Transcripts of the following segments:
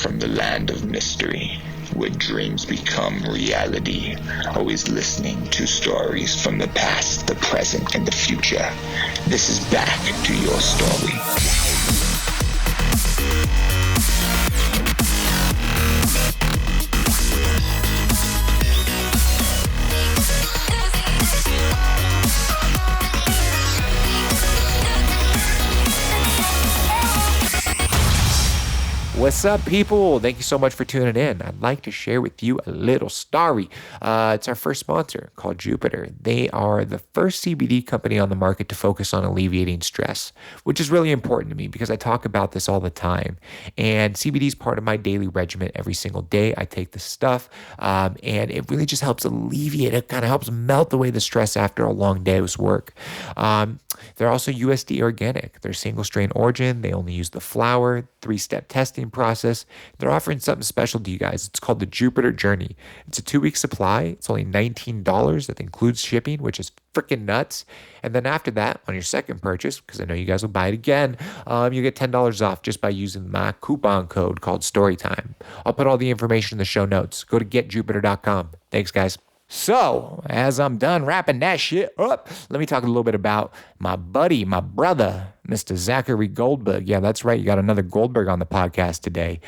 from the land of mystery, where dreams become reality, always listening to stories from the past, the present, and the future. This is Back to Your Story. What's up, people? Thank you so much for tuning in. I'd like to share with you a little story. It's our first sponsor called Jupiter. They are the first CBD company on the market to focus on alleviating stress, which is really important to me because I talk about this all the time. And CBD is part of my daily regimen every single day. I take this stuff, and it really just helps alleviate. It kind of helps melt away the stress after a long day's work. They're also USD organic. They're single strain origin. They only use the flower, 3-step testing process. They're offering something special to you guys. It's called the Jupiter Journey. It's a 2-week supply. It's only $19. That includes shipping, which is freaking nuts. And then after that, on your second purchase, because I know you guys will buy it again, you get $10 off just by using my coupon code called Storytime. I'll put all the information in the show notes. Go to getjupiter.com. Thanks, guys. So, as I'm done wrapping that shit up, let me talk a little bit about my buddy, my brother, Mr. Zachary Goldberg. Yeah, that's right. You got another Goldberg on the podcast today.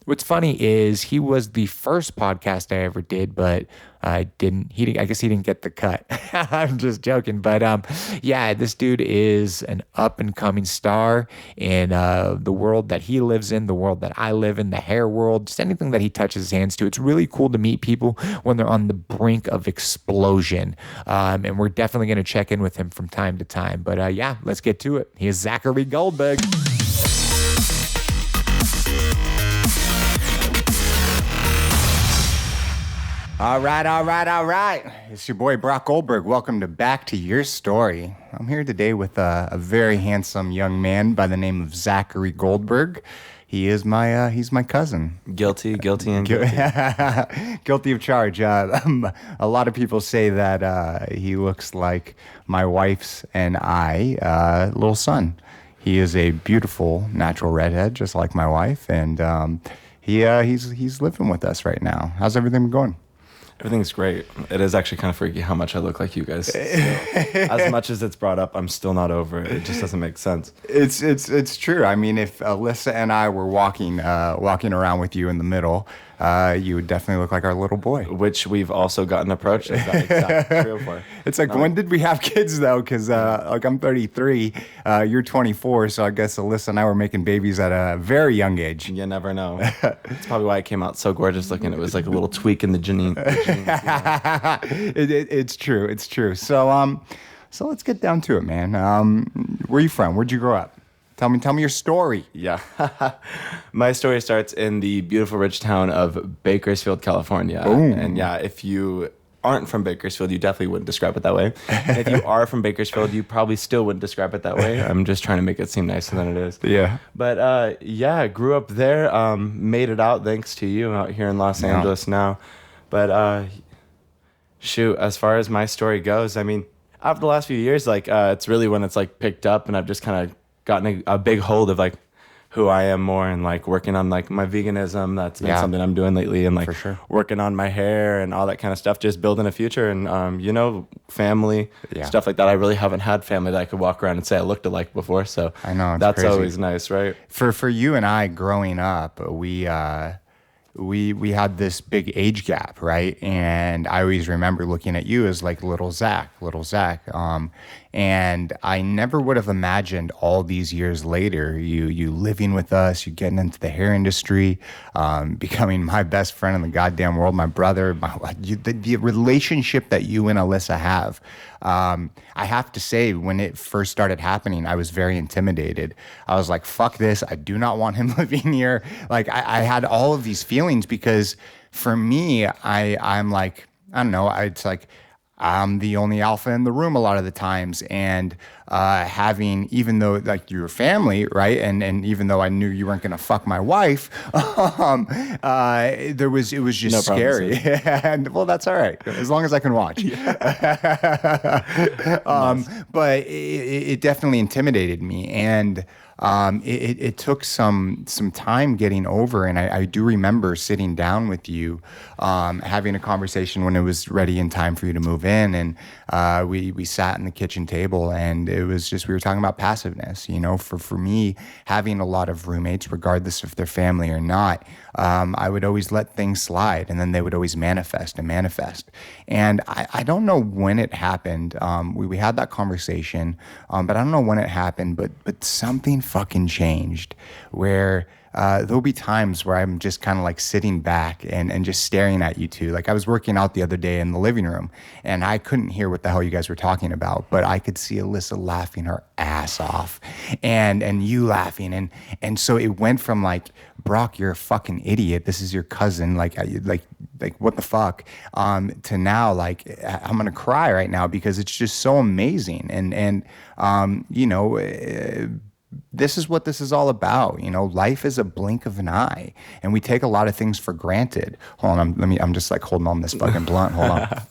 What's funny is he was the first podcast I ever did, but I guess he didn't get the cut. I'm just joking. But yeah, this dude is an up and coming star in the world that he lives in, the world that I live in, the hair world, just anything that he touches his hands to. It's really cool to meet people when they're on the brink of explosion. And we're definitely going to check in with him from time to time. But yeah, let's get to it. Here's Zachary Goldberg. All right. It's your boy, Brock Goldberg. Welcome to Back to Your Story. I'm here today with a very handsome young man by the name of Zachary Goldberg. He's my cousin. Guilty. Guilty of charge. A lot of people say that he looks like my wife's and I little son. He is a beautiful natural redhead, just like my wife, and he's living with us right now. How's everything going? Everything's great. It is actually kind of freaky how much I look like you guys. So, as much as it's brought up, I'm still not over it. It just doesn't make sense. It's true. I mean, if Alyssa and I were walking around with you in the middle, you would definitely look like our little boy. Which we've also gotten approached as that exact trio for. It's like, when did we have kids, though? Because like I'm 33, you're 24, so I guess Alyssa and I were making babies at a very young age. You never know. It's probably why I came out so gorgeous looking. It was like a little tweak in the genes. It's true. So let's get down to it, man. Where are you from? Where'd you grow up? Tell me your story. Yeah. My story starts in the beautiful rich town of Bakersfield, California. Boom. And yeah, if you aren't from Bakersfield, you definitely wouldn't describe it that way. And if you are from Bakersfield, you probably still wouldn't describe it that way. I'm just trying to make it seem nicer than it is. Yeah. But yeah, grew up there, made it out thanks to you out here in Los Angeles now. But shoot, as far as my story goes, I mean, after the last few years, like it's really when it's like picked up and I've just kind of gotten a big hold of like who I am more and like working on like my veganism. That's been something I'm doing lately, and like for sure. Working on my hair and all that kind of stuff, just building a future and family, stuff like that. I really haven't had family that I could walk around and say I looked alike before, so I know that's crazy. always nice, right? For you and I growing up, we had this big age gap, right? And I always remember looking at you as like little Zack. And I never would have imagined all these years later, you living with us, you getting into the hair industry, becoming my best friend in the goddamn world, my brother, the relationship that you and Alyssa have. I have to say, when it first started happening, I was very intimidated. I was like, fuck this. I do not want him living here. Like, I had all of these feelings because for me, I'm like, I don't know, it's like, I'm the only alpha in the room a lot of the times, and having, even though like you're family, right, and even though I knew you weren't gonna fuck my wife, it was just no scary. And well, that's all right as long as I can watch. Nice. But it definitely intimidated me, and it took some time getting over. And I do remember sitting down with you, having a conversation when it was ready in time for you to move in. And we sat in the kitchen table, and it was just, we were talking about passiveness. You know, for me, having a lot of roommates, regardless if they're family or not, I would always let things slide, and then they would always manifest and manifest. And I don't know when it happened. We had that conversation, but I don't know when it happened, but something fucking changed where there'll be times where I'm just kind of like sitting back and just staring at you two. Like I was working out the other day in the living room, and I couldn't hear what the hell you guys were talking about, but I could see Alyssa laughing her ass off and you laughing. And so it went from like, Brock, you're a fucking idiot. This is your cousin. Like what the fuck? To now, like, I'm going to cry right now because it's just so amazing. And you know, this is what this is all about. You know, life is a blink of an eye, and we take a lot of things for granted. Hold on, I'm just like holding on this fucking blunt. Hold on.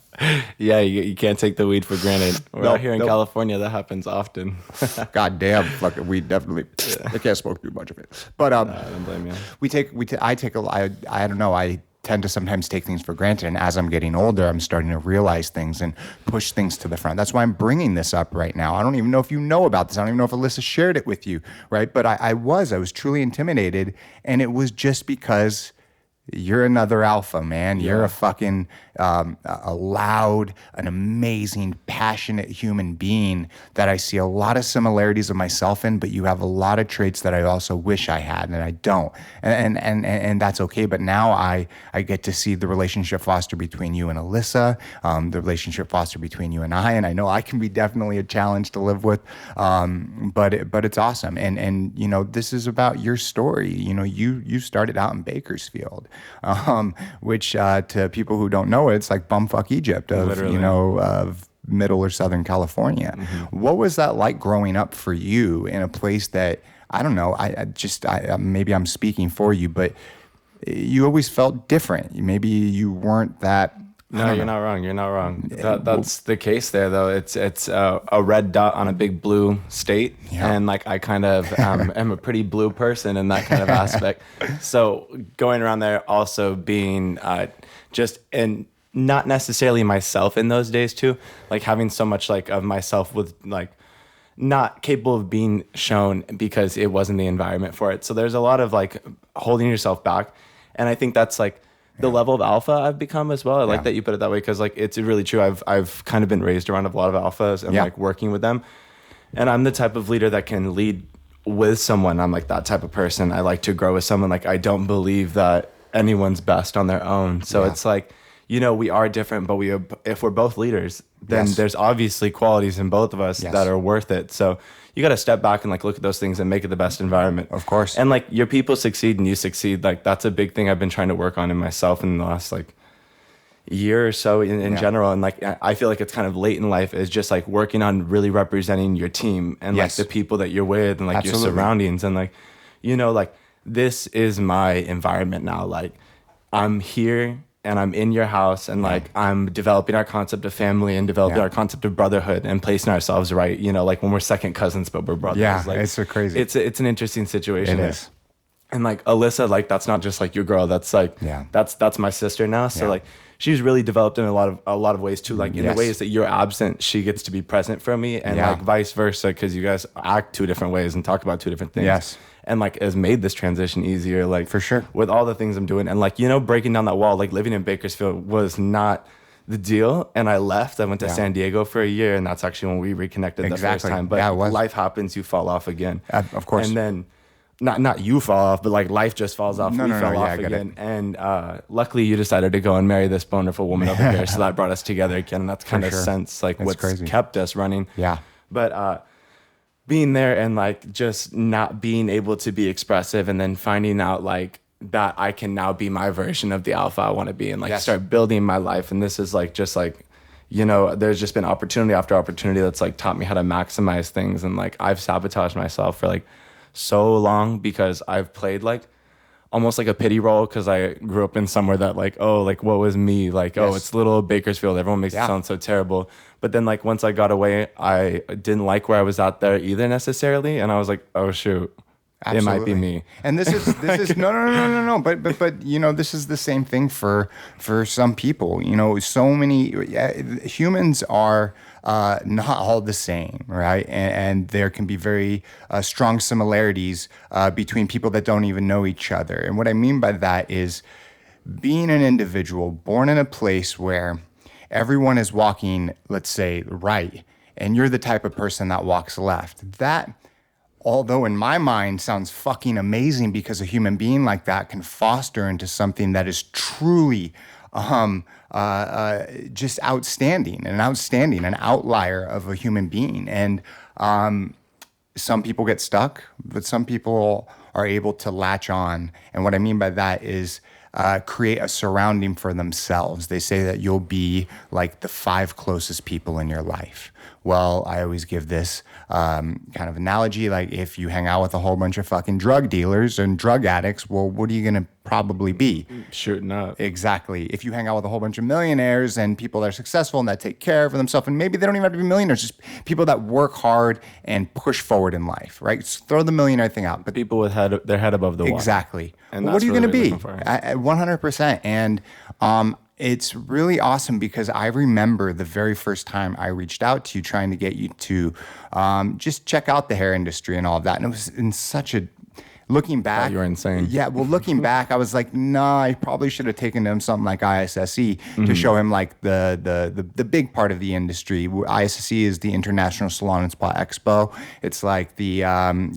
Yeah, you can't take the weed for granted. We're out here in California, that happens often. God damn, fucking weed definitely. I can't smoke too much of it. But I don't blame you. I don't know. I tend to sometimes take things for granted, and as I'm getting older, I'm starting to realize things and push things to the front. That's why I'm bringing this up right now. I don't even know if you know about this. I don't even know if Alyssa shared it with you, right? But I was truly intimidated, and it was just because you're another alpha, man. You're a fucking a loud, an amazing, passionate human being that I see a lot of similarities of myself in, but you have a lot of traits that I also wish I had, and I don't. And that's okay. But now I get to see the relationship foster between you and Alyssa, the relationship foster between you and I know I can be definitely a challenge to live with, but it's awesome. And you know, this is about your story. You know, you started out in Bakersfield, which to people who don't know, it's like bumfuck Egypt of, Literally. you know, of middle or Southern California. Mm-hmm. What was that like growing up for you in a place that, I don't know, maybe I'm speaking for you, but you always felt different. Maybe you weren't that. No, you're not wrong. You're not wrong. That's the case there, though. It's a red dot on a big blue state, and like I kind of am a pretty blue person in that kind of aspect. So going around there, also being and not necessarily myself in those days too, like having so much like of myself with like not capable of being shown because it wasn't the environment for it. So there's a lot of like holding yourself back, and I think that's like the level of alpha I've become as well. I like that you put it that way, because like it's really true. I've kind of been raised around a lot of alphas and like working with them, and I'm the type of leader that can lead with someone. I'm like that type of person. I like to grow with someone. Like I don't believe that anyone's best on their own. So it's like, you know, we are different, but if we're both leaders, then there's obviously qualities in both of us that are worth it. So you got to step back and like look at those things and make it the best environment. Of course. And like your people succeed and you succeed. Like that's a big thing I've been trying to work on in myself in the last like year or so in general. And like I feel like it's kind of late in life, is just like working on really representing your team and like the people that you're with and like your surroundings, and like, you know, like this is my environment now. Like I'm here and I'm in your house, and like I'm developing our concept of family and developing our concept of brotherhood and placing ourselves right, you know, like when we're second cousins but we're brothers. Yeah, like, it's so crazy. It's an interesting situation. It is. And like Alyssa, like that's not just like your girl, that's like that's my sister now. So like she's really developed in a lot of ways too. Like in the ways that you're absent, she gets to be present for me, and like vice versa, because you guys act two different ways and talk about two different things. Yes. And like has made this transition easier, like for sure, with all the things I'm doing. And like, you know, breaking down that wall, like living in Bakersfield was not the deal. And I left. I went to San Diego for a year, and that's actually when we reconnected the first time. But life happens, you fall off again. Of course. And then not you fall off, but like life just falls off. We fell off again. And luckily you decided to go and marry this wonderful woman over here. So that brought us together again. And that's kind of sense like what's crazy. Kept us running. Yeah. But being there and like just not being able to be expressive, and then finding out like that I can now be my version of the alpha I want to be, and like start building my life. And this is like just like, you know, there's just been opportunity after opportunity that's like taught me how to maximize things. And like I've sabotaged myself for like so long because I've played like almost like a pity role because I grew up in somewhere that like, oh, like what was me? Like, oh, it's little Bakersfield. Everyone makes it sound so terrible. But then like once I got away, I didn't like where I was out there either necessarily. And I was like, oh shoot. Absolutely. It might be me. And this is no. But you know, this is the same thing for some people. You know, so many humans are not all the same, right? And there can be very strong similarities between people that don't even know each other. And what I mean by that is being an individual born in a place where everyone is walking, let's say, right, and you're the type of person that walks left. That, although in my mind sounds fucking amazing because a human being like that can foster into something that is truly just outstanding, an outlier of a human being. And some people get stuck, but some people are able to latch on. And what I mean by that is create a surrounding for themselves. They say that you'll be like the 5 closest people in your life. Well, I always give this kind of analogy, like if you hang out with a whole bunch of fucking drug dealers and drug addicts, well, what are you going to probably be? Shooting up. Exactly. If you hang out with a whole bunch of millionaires and people that are successful and that take care of themselves, and maybe they don't even have to be millionaires, just people that work hard and push forward in life, right? Just throw the millionaire thing out. But people with their head above the water. Exactly. And well, what are you going to be? Looking for. 100%. And it's really awesome because I remember the very first time I reached out to you trying to get you to just check out the hair industry and all of that. And it was in such a, looking back. You were insane. Yeah, well, looking back, I was like, nah, I probably should have taken him something like ISSE to show him like the big part of the industry. ISSE is the International Salon and Spa Expo. It's like the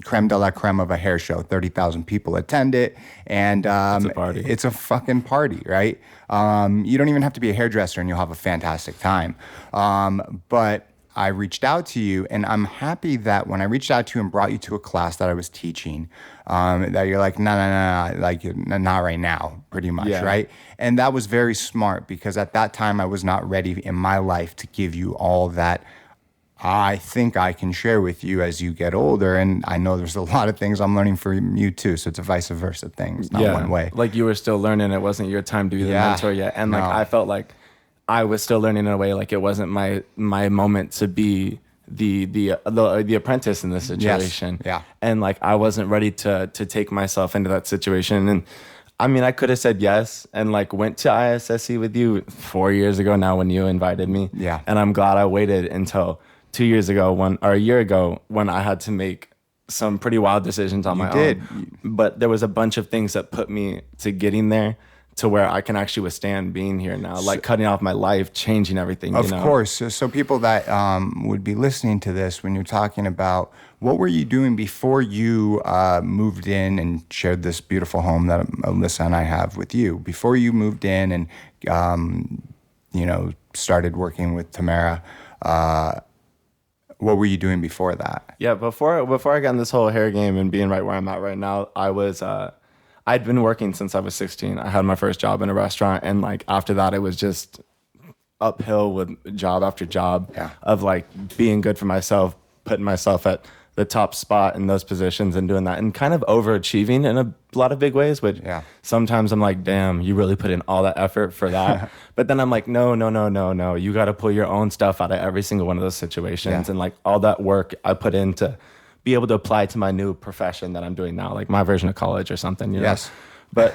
creme de la creme of a hair show. 30,000 people attend it. And it's a party. It's a fucking party, right? You don't even have to be a hairdresser and you'll have a fantastic time. But I reached out to you, and I'm happy that when I reached out to you and brought you to a class that I was teaching, that you're like, no, like not right now, pretty much, right? And that was very smart because at that time I was not ready in my life to give you all that I think I can share with you as you get older. And I know there's a lot of things I'm learning from you too. So it's a vice versa thing. It's not one way. Like you were still learning. It wasn't your time to be the mentor yet. And like I felt like I was still learning in a way like it wasn't my moment to be the apprentice in this situation. Yes. Yeah. And like I wasn't ready to take myself into that situation. And I mean, I could have said yes and like went to ISSE with you 4 years ago now when you invited me. Yeah. And I'm glad I waited until 2 years ago or a year ago when I had to make some pretty wild decisions on my own. But there was a bunch of things that put me to getting there to where I can actually withstand being here now, like cutting off my life, changing everything. Of course. So people that would be listening to this, when you're talking about what were you doing before you moved in and shared this beautiful home that Alyssa and I have with you, before you moved in and, started working with Tamara, what were you doing before that? Yeah, before I got in this whole hair game and being right where I'm at right now, I was I'd been working since I was 16. I had my first job in a restaurant, and like after that, it was just uphill with job after job of like being good for myself, putting myself at the top spot in those positions and doing that and kind of overachieving in a lot of big ways, which sometimes I'm like, damn, you really put in all that effort for that. But then I'm like, no. You got to pull your own stuff out of every single one of those situations. And like all that work I put in to be able to apply to my new profession that I'm doing now, like my version of college or something, you know? But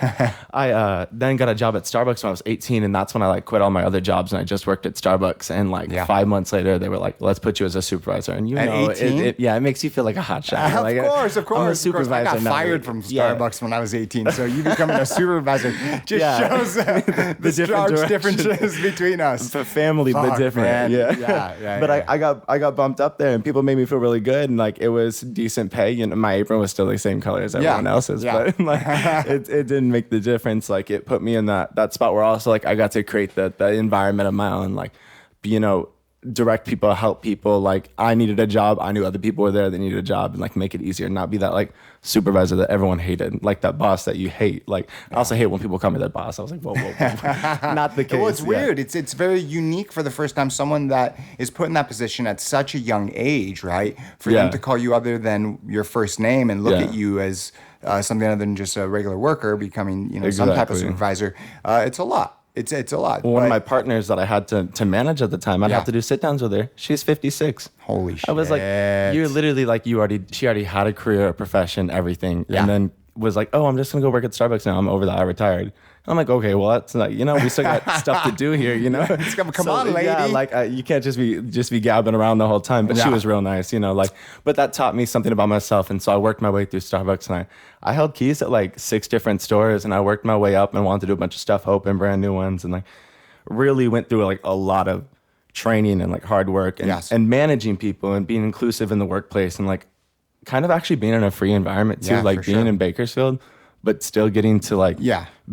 I then got a job at Starbucks when I was 18, and that's when I like quit all my other jobs and I just worked at Starbucks. And like 5 months later, they were like, "Let's put you as a supervisor." And at 18? It makes you feel like a hot shot. Of course. I'm a supervisor. I got fired from Starbucks when I was 18, so you becoming a supervisor just shows the stark differences between us. For family, but different. Man. But I got bumped up there, and people made me feel really good, and like it was decent pay. You know, my apron was still the same color as everyone else's, but like it didn't make the difference. Like it put me in that spot where also like I got to create the environment of my own. Like, direct people, help people. Like I needed a job, I knew other people were there that needed a job, and like make it easier, not be that like supervisor that everyone hated, like that boss that you hate. Like I also hate when people call me that boss. I was like, whoa, not the case. Well, it's weird. It's very unique for the first time. Someone that is put in that position at such a young age, right? For them to call you other than your first name and look at you as something other than just a regular worker, becoming some type of supervisor. It's a lot. It's a lot. Well, one of my partners that I had to manage at the time, I'd have to do sit downs with her. She's 56. Holy shit. I was like, you're literally like, she already had a career, a profession, everything. And then was like, oh, I'm just going to go work at Starbucks now. I'm over that. I retired. I'm like, okay, well, that's not, we still got stuff to do here, Come on, lady. Yeah, like you can't just be gabbing around the whole time. But she was real nice, but that taught me something about myself. And so I worked my way through Starbucks, and I held keys at like 6 different stores, and I worked my way up and wanted to do a bunch of stuff, open brand new ones, and like really went through like a lot of training and like hard work and managing people and being inclusive in the workplace and like kind of actually being in a free environment too, like being in Bakersfield, but still getting to like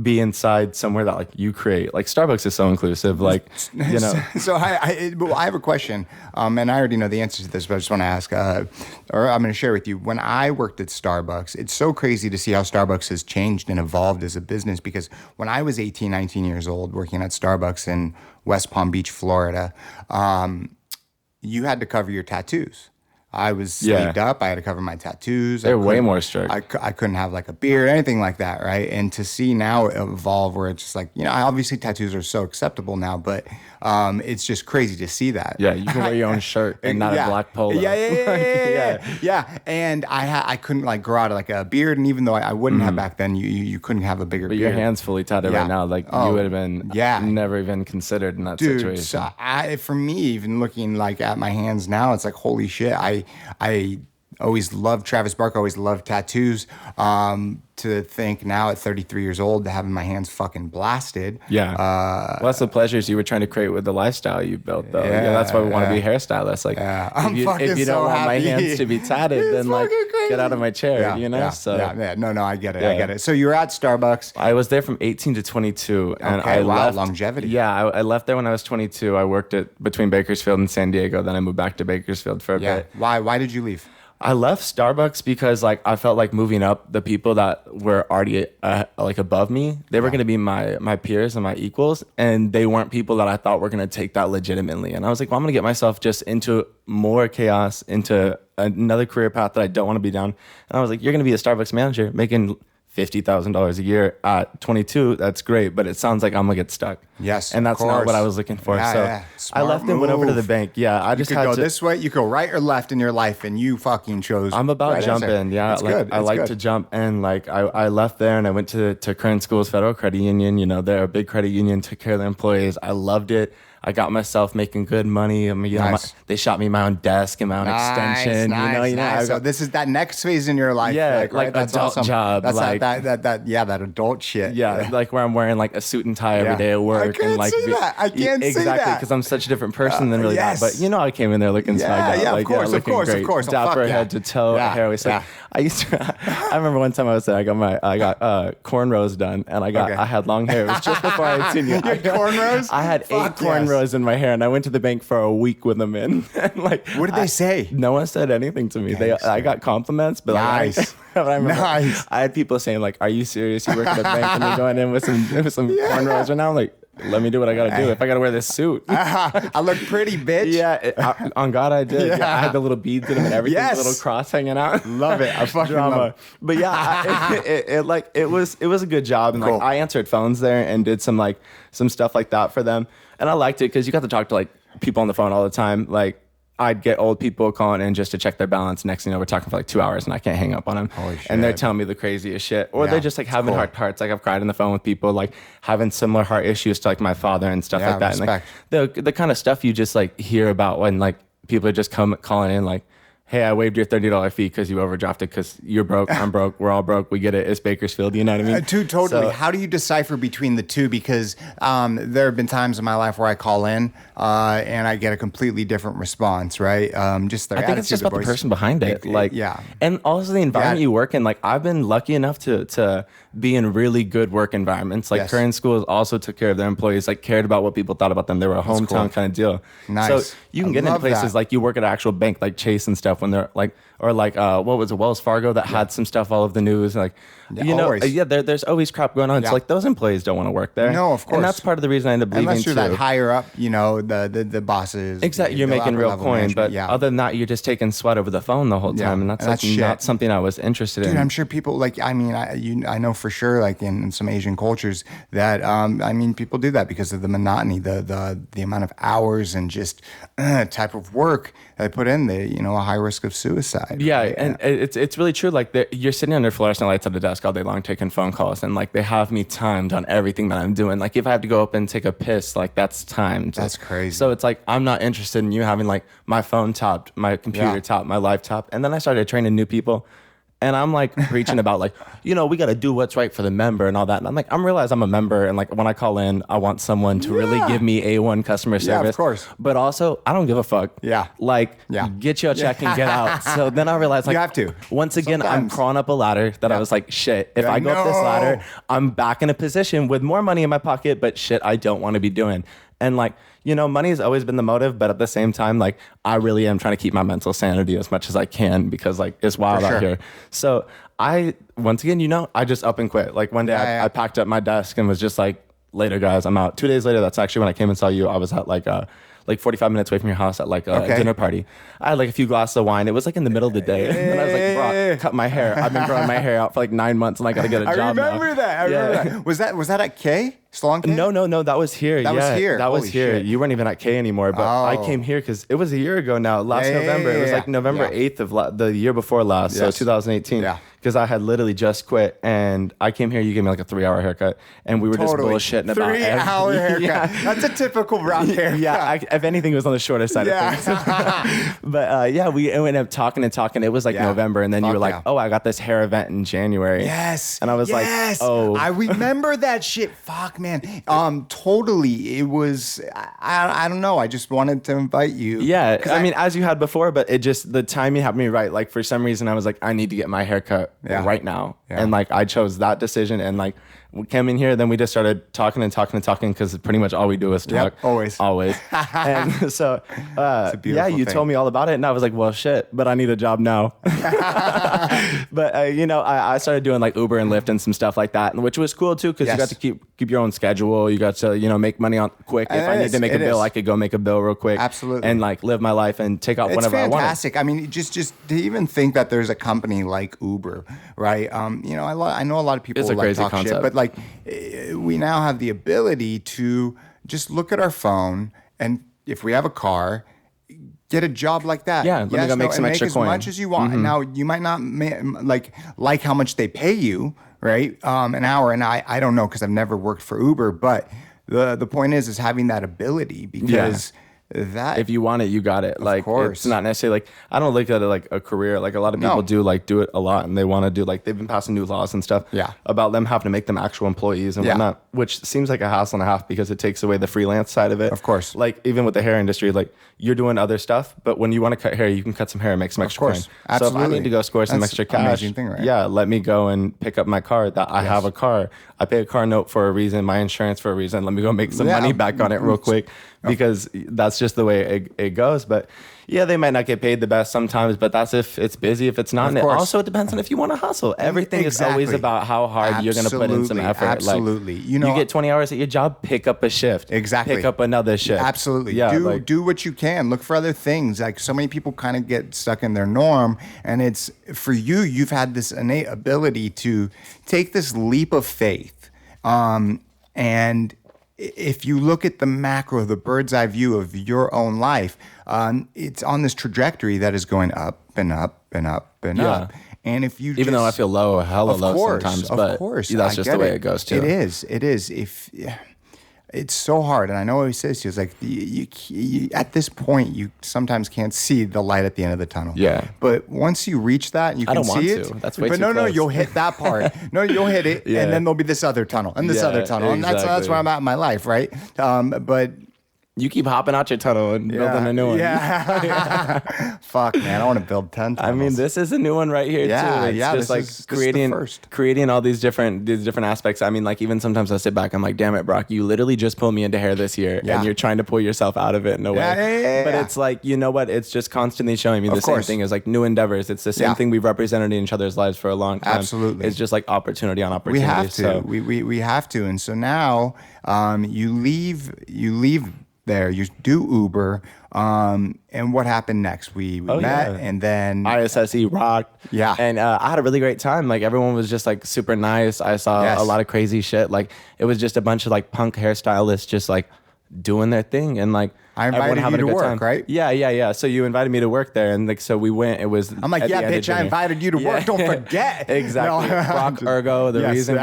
be inside somewhere that like you create. Like Starbucks is so inclusive, like So I have a question, and I already know the answer to this, but I just want to ask, or I'm going to share with you. When I worked at Starbucks, it's so crazy to see how Starbucks has changed and evolved as a business. Because when I was 18, 19 years old, working at Starbucks in West Palm Beach, Florida, you had to cover your tattoos. I was sleeved up. I had to cover my tattoos. They're way more strict. I couldn't have like a beard, anything like that, right? And to see now evolve where it's just like, obviously tattoos are so acceptable now, but it's just crazy to see that. Yeah, you can wear your own shirt and not a black polo. Yeah. And I couldn't like grow out like a beard, and even though I wouldn't have back then, you couldn't have a bigger beard. But your hand's fully tatted right now. Like you would have been never even considered in that situation. So for me, even looking like at my hands now, it's like, holy shit, I always loved Travis Barker, always loved tattoos. To think now at 33 years old, to having my hands fucking blasted. Yeah. Well, that's the pleasures you were trying to create with the lifestyle you built, though. Yeah, that's why we want to be hairstylists. Like, if you don't want my hands to be tatted, then like get out of my chair, So No, I get it. I get it. So you were at Starbucks. I was there from 18 to 22, and I left. Longevity. Yeah, I left there when I was 22. I worked between Bakersfield and San Diego. Then I moved back to Bakersfield for a bit. Why did you leave? I left Starbucks because like I felt like moving up, the people that were already like above me, they were going to be my peers and my equals, and they weren't people that I thought were going to take that legitimately. And I was like, well, I'm going to get myself just into more chaos, into another career path that I don't want to be down. And I was like, you're going to be a Starbucks manager making $50,000 a year at 22. That's great, but it sounds like I'm gonna get stuck. Yes, and that's not what I was looking for. I left and went over to the bank. Yeah, I just had to go this way. You go right or left in your life, and you fucking chose. I'm about right jumping. answer. Yeah, it's good. I like to jump, and like I left there and I went to Current Schools Federal Credit Union. They're a big credit union. Took care of their employees. I loved it. I got myself making good money. I mean, they shot me my own desk and my own extension. Nice. So this is that next phase in your life. Yeah, like that's adult awesome. job. That's like that adult shit. Yeah, like where I'm wearing like a suit and tie every day at work. I can't see that. I can't see that. Exactly, because I'm such a different person than really that. But I came in there looking snugged out. Yeah, of course. Dapper head to toe, hair always. I used to. I remember one time I was there. I got cornrows done, and I had long hair. It was just before I had seen you. You had cornrows? I had 8 cornrows in my hair, and I went to the bank for a week with them in. And like, what did they say? No one said anything to me. I got compliments, but nice. I had people saying like, "Are you serious? You work at a bank and you're going in with some cornrows right now?" I'm like, let me do what I gotta do. If I gotta wear this suit, I look pretty, bitch. Yeah, on God I did. Yeah, I had the little beads in them and everything, the little cross hanging out. Love it. I fucking love it. But it was a good job, and like I answered phones there and did some stuff like that for them, and I liked it because you got to talk to like people on the phone all the time. Like I'd get old people calling in just to check their balance. Next thing you know, we're talking for like 2 hours and I can't hang up on them. Holy shit. And they're telling me the craziest shit. Or they're just like having hearts. Like I've cried on the phone with people like having similar heart issues to like my father and stuff like that. Respect. And like the kind of stuff you just like hear about when like people are just calling in like, hey, I waived your $30 fee because you overdrafted because you're broke, I'm broke, we're all broke, we get it, it's Bakersfield, you know what I mean? Totally. So, how do you decipher between the two? Because there have been times in my life where I call in and I get a completely different response, right? Just their I think it's just about the person behind it. And also the environment you work in. Like I've been lucky enough to be in really good work environments. Like Current Schools also took care of their employees, like cared about what people thought about them. They were a hometown kind of deal. Nice. So You can get into places like you work at an actual bank like Chase and stuff when they're like, or like what was it, Wells Fargo that had some stuff all over the news, like there's always crap going on. It's like those employees don't want to work there. No, of course. And that's part of the reason I ended up leaving unless you're too. that higher up, the bosses. Exactly, you're making real coin, but other than that, you're just taking sweat over the phone the whole time, and that's not something I was interested in. Dude, I'm sure people I know for sure, like in some Asian cultures that people do that because of the monotony, the amount of hours and just type of work they put in. A high risk of suicide. Yeah, right? And it's really true. Like you're sitting under fluorescent lights at the desk all day long taking phone calls, and like they have me timed on everything that I'm doing. Like if I have to go up and take a piss, like that's timed. That's crazy. So it's like I'm not interested in you having like my phone topped, my computer topped, my laptop, and then I started training new people. And I'm like preaching about like, we got to do what's right for the member and all that. And I'm like, I'm realize I'm a member. And like when I call in, I want someone to really give me A1 customer service. Yeah, of course. But also, I don't give a fuck. Yeah. Like, get your check and get out. So then I realized like, you have to. Once again, I'm crawling up a ladder that I was like, shit, if I go up this ladder, I'm back in a position with more money in my pocket, but shit I don't want to be doing. And like, money has always been the motive, but at the same time, like I really am trying to keep my mental sanity as much as I can because like it's wild out here. So once again, I just up and quit. Like one day I packed up my desk and was just like, later guys, I'm out. 2 days later, that's actually when I came and saw you. I was at like 45 minutes away from your house at like a dinner party. I had like a few glasses of wine. It was like in the middle of the day. And I was like, bro, cut my hair. I've been growing my hair out for like 9 months and I got to get a job now. I remember that. Was that at K? Salon K? No. That was here. That was here. That was Holy here. shit. You weren't even at K anymore, but I came here because it was a year ago now. Last November. It was like November 8th of the year before last. So 2018. Yeah. Because I had literally just quit and I came here. You gave me like a 3-hour haircut and we were just bullshitting about 3-hour haircut. That's a typical brown haircut. Yeah. If anything, it was on the shorter side of things. But we ended up talking. It was like November and then you were like, oh, I got this hair event in January. Yes. And I was like, oh. I remember that shit. Fuck, man. Totally. It was, I don't know. I just wanted to invite you. Yeah. I mean, as you had before, but the timing had me right. Like for some reason, I was like, I need to get my hair cut right now. Yeah. And like, I chose that decision and like, we came in here, then we just started talking because pretty much all we do is talk. Always. And so, you told me all about it and I was like, well, shit, but I need a job now. But, I started doing like Uber and Lyft and some stuff like that, which was cool too, because you got to keep your own schedule. You got to, make money on quick. If I need to make a bill, I could go make a bill real quick. Absolutely. And like live my life and take out whenever I want. It's fantastic. I mean, just to even think that there's a company like Uber, right? I know a lot of people like talk concept. Shit, but like we now have the ability to just look at our phone and if we have a car, get a job like that. Yeah, let me go make some extra coin. Make as much as you want. Mm-hmm. Now, you might not like how much they pay you, right? An hour. And I don't know because I've never worked for Uber. But the point is having that ability because that if you want it, you got it. Like, of course. It's not necessarily like, I don't look at it like a career. Like a lot of people do it a lot and they want to do like, they've been passing new laws and stuff about them having to make them actual employees and whatnot, which seems like a hassle and a half because it takes away the freelance side of it. Of course. Like even with the hair industry, like you're doing other stuff, but when you want to cut hair, you can cut some hair and make some extra coin. Absolutely. So if I need to go score some extra cash, amazing thing, right? Let me go and pick up my car that I have a car. I pay a car note for a reason, my insurance for a reason. Let me go make some money back on it real quick because that's just the way it goes. But they might not get paid the best sometimes, but that's if it's busy. If it's not, and also it depends on if you want to hustle. Everything is always about how hard you're going to put in some effort. Absolutely. Like, you get 20 hours at your job, pick up a shift. Exactly. Pick up another shift. Absolutely. Do what you can. Look for other things. Like so many people kind of get stuck in their norm, and it's for you. You've had this innate ability to take this leap of faith, and if you look at the macro, the bird's eye view of your own life, it's on this trajectory that is going up and up and up and up. And if you though I feel hella low sometimes, but that's just the way it goes too. It is. It's so hard, and I know what he says to you. It's like you at this point, you sometimes can't see the light at the end of the tunnel. Yeah. But once you reach that, you can see it. That's way too close. No, you'll hit that part. No, you'll hit it, and then there'll be this other tunnel and this other tunnel, and that's where I'm at in my life, right? But You keep hopping out your tunnel and building a new one. Yeah. Fuck, man. I want to build 10 tunnels. I mean, this is a new one right here, too. It's just like creating all these different aspects. I mean, like, even sometimes I sit back, I'm like, damn it, Brock, you literally just pulled me into hair this year and you're trying to pull yourself out of it in a way. But it's like, you know what? It's just constantly showing me the same thing as like new endeavors. It's the same thing we've represented in each other's lives for a long time. Absolutely. It's just like opportunity on opportunity. We have to. So. We have to. And so now you leave there, you do Uber, and what happened next? We met, and then ISSE rocked, and I had a really great time. Like, everyone was just like super nice. I saw a lot of crazy shit. Like, it was just a bunch of like punk hairstylists just like doing their thing, and like I invited you to work, right? Yeah. So you invited me to work there, and like so we went. It was I'm like, yeah, bitch, I invited you to work. Don't forget. Exactly. Brock Ergo, the reason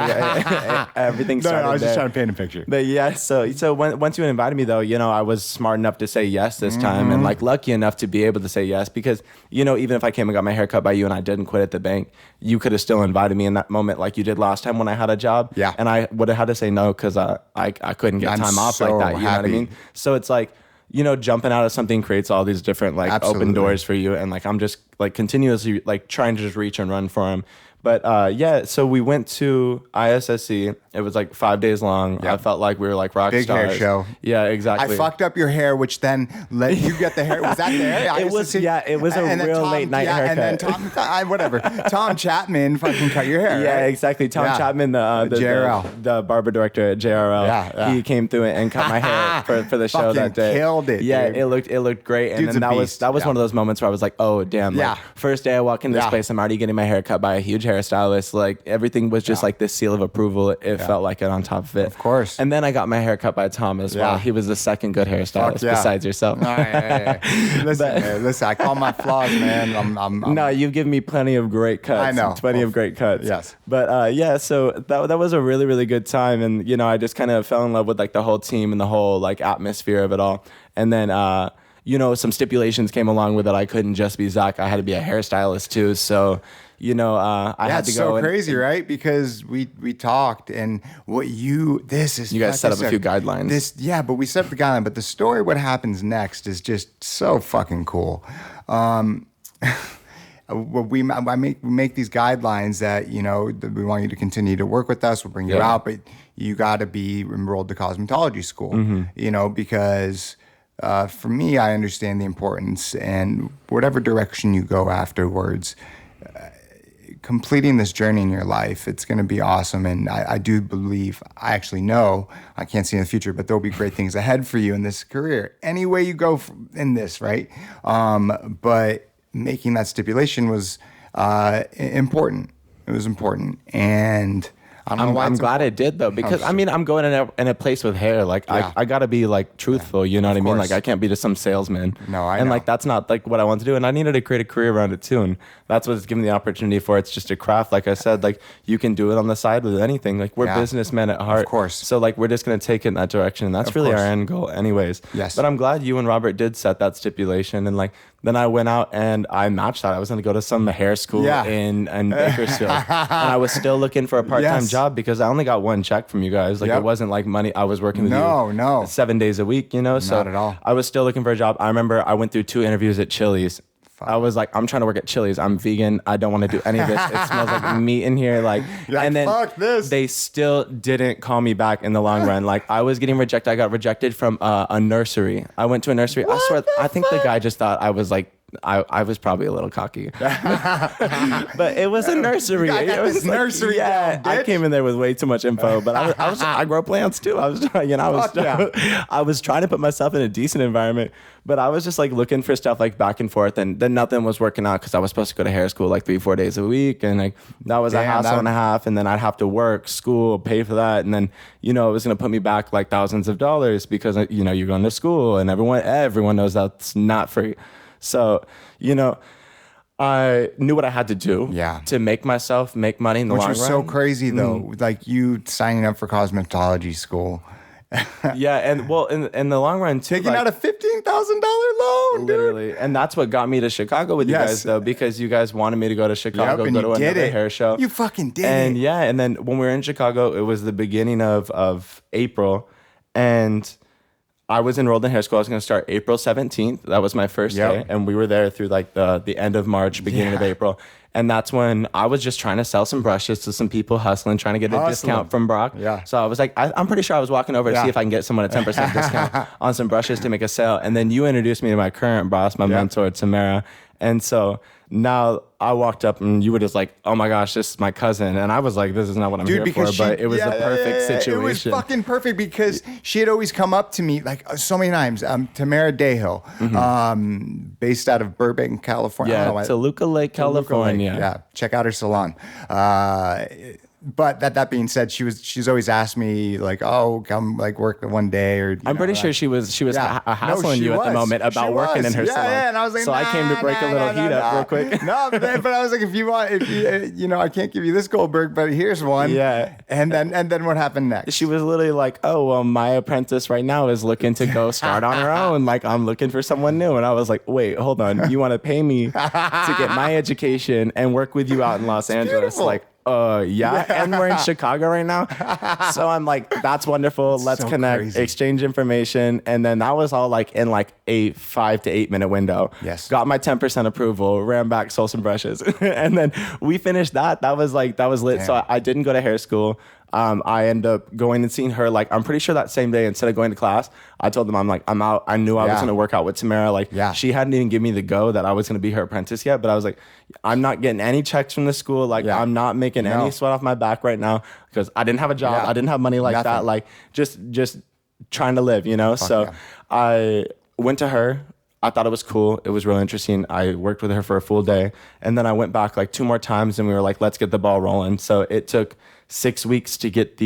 everything started. No, I was just there. trying to paint a picture. But yeah, so once you invited me, though, you know, I was smart enough to say yes this time, and like lucky enough to be able to say yes, because, you know, even if I came and got my hair cut by you and I didn't quit at the bank, you could have still invited me in that moment, like you did last time when I had a job. Yeah. And I would have had to say no because I couldn't get time off like that. You know what I mean? So it's like, you know, jumping out of something creates all these different like open doors for you, and like I'm just like continuously like trying to just reach and run for them. But so we went to ISSE. It was like 5 days long. Yep. I felt like we were like rock big stars. Hair show. Yeah, exactly. I fucked up your hair, which then let you get the hair. Was that there? It was a real late night haircut. And then Tom Chapman fucking cut your hair. Yeah, right? exactly. Tom Chapman, the barber director at JRL. Yeah. He came through and cut my hair for the show that day. Killed it. Yeah, dude. it looked great. And Dude's then that was one of those moments where I was like, oh damn. Like, first day I walk in this place, I'm already getting my hair cut by a huge hairstylist. Like, everything was just like this seal of approval. It felt like it on top of it. Of course. And then I got my hair cut by Tom as well. He was the second good hairstylist besides yourself. Listen, I call my flaws, man. No, you've given me plenty of great cuts. I know. Plenty of great cuts. Yes. But so that was a really, really good time. And, you know, I just kind of fell in love with like the whole team and the whole like atmosphere of it all. And then, you know, some stipulations came along with it. I couldn't just be Zack. I had to be a hairstylist too. So, you know, I had to go. It's so crazy, right? Because we talked, and you guys set up a few guidelines. But we set up the guideline. But the story, what happens next, is just so fucking cool. We make these guidelines that, you know, we want you to continue to work with us. We'll bring you out, but you got to be enrolled to cosmetology school. You know, because. For me, I understand the importance, and whatever direction you go afterwards, completing this journey in your life, it's going to be awesome. And I do believe, I actually know, I can't see in the future, but there'll be great things ahead for you in this career. Any way you go in this, right? But making that stipulation was important. It was important. And I'm glad it did, though, because I mean, I'm going in a place with hair. Like, I got to be like truthful, you know what I mean? Like, I can't be just some salesman. No, I know. Like, that's not like what I want to do. And I needed to create a career around it too. And that's what it's given the opportunity for. It's just a craft. Like I said, like, you can do it on the side with anything. Like, we're businessmen at heart. Of course. So like, we're just going to take it in that direction. And that's really our end goal anyways. Yes. But I'm glad you and Robert did set that stipulation. And like, then I went out and I matched that. I was going to go to some hair school in Bakersfield. And I was still looking for a part-time job because I only got one check from you guys. Like, it wasn't like money. I was working with you 7 days a week, you know? So not at all. I was still looking for a job. I remember I went through 2 interviews at Chili's. I was like, I'm trying to work at Chili's. I'm vegan. I don't want to do any of this. It smells like meat in here. Like, and then fuck this. They still didn't call me back in the long run. Like, I was getting rejected. I got rejected from a nursery. I went to a nursery. I swear, I think the guy just thought I was like, I was probably a little cocky, but it was a nursery. It was nursery. Yeah, I came in there with way too much info, but I grow plants too. I was trying to put myself in a decent environment, but I was just like looking for stuff like back and forth, and then nothing was working out because I was supposed to go to hair school like 3-4 days a week, and like that was a hassle and a half, and then I'd have to work, school, pay for that, and then, you know, it was gonna put me back like thousands of dollars because, you know, you're going to school, and everyone knows that's not free. So, you know, I knew what I had to do to make myself make money in the long run. Which was so crazy, though. Like, you signing up for cosmetology school. Yeah, and well, in the long run, too. Taking out a $15,000 loan, literally. dude. And that's what got me to Chicago with you guys, though, because you guys wanted me to go to Chicago, go to another hair show. You fucking did and it. And then when we were in Chicago, it was the beginning of April, and I was enrolled in hair school. I was going to start April 17th. That was my first day. And we were there through like the end of March, beginning of April. And that's when I was just trying to sell some brushes to some people, hustling, trying to get a discount from Brock. So I was like, I'm pretty sure I was walking over to see if I can get someone a 10% discount on some brushes to make a sale. And then you introduced me to my current boss, my mentor, Tamara. And so now I walked up and you were just like, oh my gosh, this is my cousin. And I was like, this is not what I'm here for. But it was the perfect situation. It was fucking perfect because she had always come up to me like so many times. Tamara Dejo, based out of Burbank, California. Toluca Lake, California. Yeah, check out her salon. But that being said, she's always asked me like, oh, come like work one day, or I'm pretty sure she was hassling you at the moment about working in her salon. Yeah, and I was like, so I came to break a little heat up real quick. No, but I was like, if you I can't give you this Goldberg, but here's one. Yeah. And then what happened next? She was literally like, oh, well, my apprentice right now is looking to go start on her own. Like, I'm looking for someone new. And I was like, wait, hold on. You want to pay me to get my education and work with you out in Los Angeles? Beautiful. Like, and we're in Chicago right now. So I'm like, that's wonderful. Let's connect, crazy. Exchange information. And then that was all like in like a 5 to 8 minute window. Yes. Got my 10% approval, ran back, sold some brushes. And then we finished that. That was lit. Damn. So I didn't go to hair school. I ended up going and seeing her, like, I'm pretty sure that same day, instead of going to class, I told them, I'm like, I'm out. I knew I was going to work out with Tamara. Like, she hadn't even given me the go that I was going to be her apprentice yet. But I was like, I'm not getting any checks from the school. Like, I'm not making any sweat off my back right now because I didn't have a job. I didn't have money like that. Like, just trying to live, I went to her. I thought it was cool. It was really interesting. I worked with her for a full day. And then I went back like 2 more times and we were like, let's get the ball rolling. So it took 6 weeks to get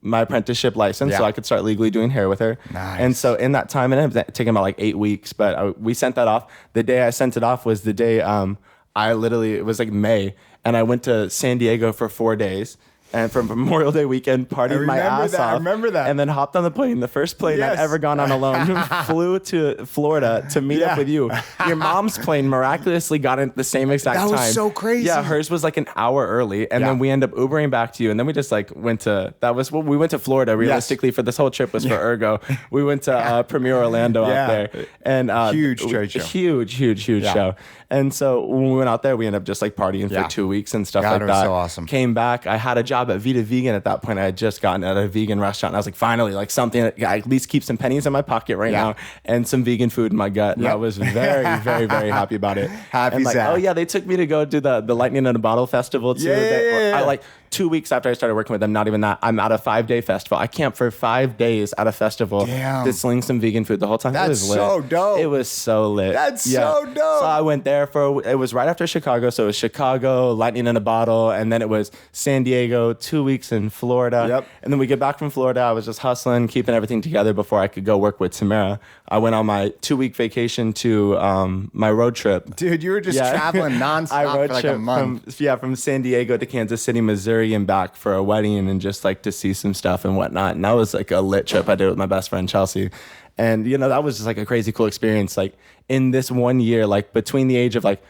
my apprenticeship license so I could start legally doing hair with her. Nice. And so in that time, and it was taking about like 8 weeks, but we sent that off. The day I sent it off was the day it was like May, and I went to San Diego for 4 days. And from Memorial Day weekend, partied my ass off. I remember that. And then hopped on the plane, the first plane I'd ever gone on alone. Flew to Florida to meet up with you. Your mom's plane miraculously got in at the same exact time. That was so crazy. Yeah, hers was like an hour early. And then we ended up Ubering back to you. And then we just like we went to Florida realistically for this whole trip was for Ergo. We went to Premier Orlando out there. And huge trade show. Huge show. And so when we went out there, we ended up just like partying for 2 weeks and stuff like that. It was so awesome. Came back. I had a job at Vita Vegan at that point. I had just gotten at a vegan restaurant. And I was like, finally, like something that I at least keep some pennies in my pocket right now and some vegan food in my gut. And I was very, very, very happy about it. Happy Zach. Oh yeah, they took me to go do the Lightning in a Bottle festival too. I like 2 weeks after I started working with them, not even that, I'm at a 5-day festival. I camped for 5 days at a festival to sling some vegan food the whole time. That's it was lit. so dope. It was so lit. That's so dope. So I went there it was right after Chicago. So it was Chicago, Lightning in a Bottle, and then it was San Diego, 2 weeks in Florida. Yep. And then we get back from Florida. I was just hustling, keeping everything together before I could go work with Tamara. I went on my 2-week vacation to my road trip. Dude, you were just traveling nonstop for like a month. From San Diego to Kansas City, Missouri, and back for a wedding and just like to see some stuff and whatnot. And that was like a lit trip I did with my best friend Chelsea. And that was just like a crazy cool experience. Like in this 1 year, like between the age of like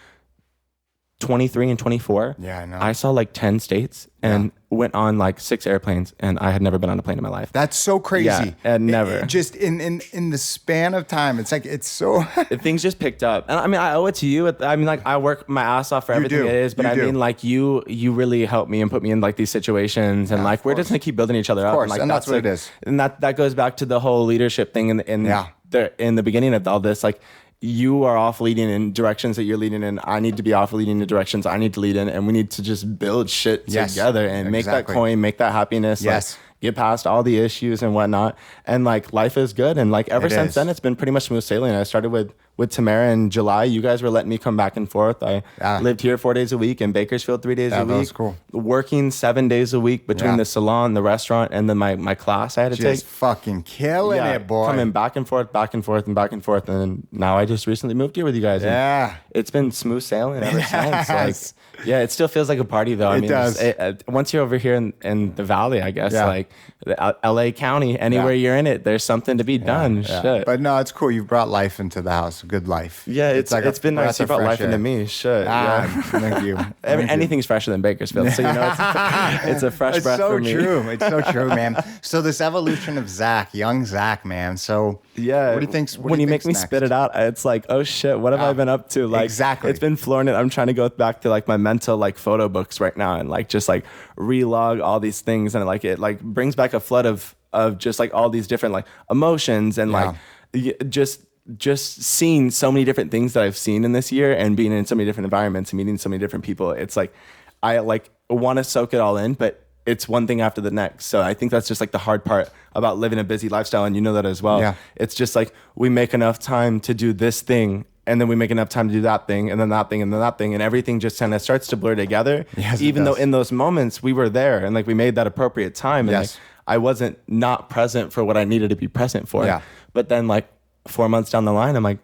23 and 24, I know. I saw like 10 states and went on like 6 airplanes, and I had never been on a plane in my life. That's so crazy. Yeah, and never. Just in the span of time, it's like, it's so... Things just picked up. And I mean, I owe it to you. I mean, like, I work my ass off for everything it is, but I mean, like, you really helped me and put me in like these situations, and like, we're just gonna keep building each other up. Of course, like, and that's what like, it is. And that goes back to the whole leadership thing in the beginning of all this. Like, you are off leading in directions that you're leading in. I need to be off leading the directions I need to lead in, and we need to just build shit together and make that coin, make that happiness. Yes. Like, get past all the issues and whatnot. And like, life is good. And like, ever since then, it's been pretty much smooth sailing. I started with Tamara in July. You guys were letting me come back and forth. I lived here 4 days a week, in Bakersfield 3 days a week. That was cool. Working 7 days a week between the salon, the restaurant, and then my class I had to take. Just fucking killing it, boy. Coming back and forth, back and forth, and back and forth. And now I just recently moved here with you guys. It's been smooth sailing ever since. Like, it still feels like a party though. I mean, does. Once you're over here in the valley, I guess, like LA County, anywhere you're in it, there's something to be done. Shit. But no, it's cool. You've brought life into the house. good life. Yeah, it's been nice. You brought life into me. Shit. Thank you. Anything's fresher than Bakersfield, so it's a fresh breath for me. It's so true, man. So this evolution of Zack, young Zack, man. So yeah, what do you think? When you make me spit it out, it's like, oh shit, what have I been up to? Like, exactly. It's been flooring it. I'm trying to go back to like my mental like photo books right now and like just like relog all these things, and like it like brings back a flood of just like all these different like emotions and like just seeing so many different things that I've seen in this year and being in so many different environments and meeting so many different people. It's like I like want to soak it all in, but it's one thing after the next. So I think that's just like the hard part about living a busy lifestyle, and you know that as well. Yeah. It's just like we make enough time to do this thing, and then we make enough time to do that thing, and then that thing, and then that thing, and everything just kind of starts to blur together. Yes, even though in those moments we were there and like we made that appropriate time, and Yes. like I wasn't not present for what I needed to be present for. Yeah. But then like 4 months down the line, I'm like,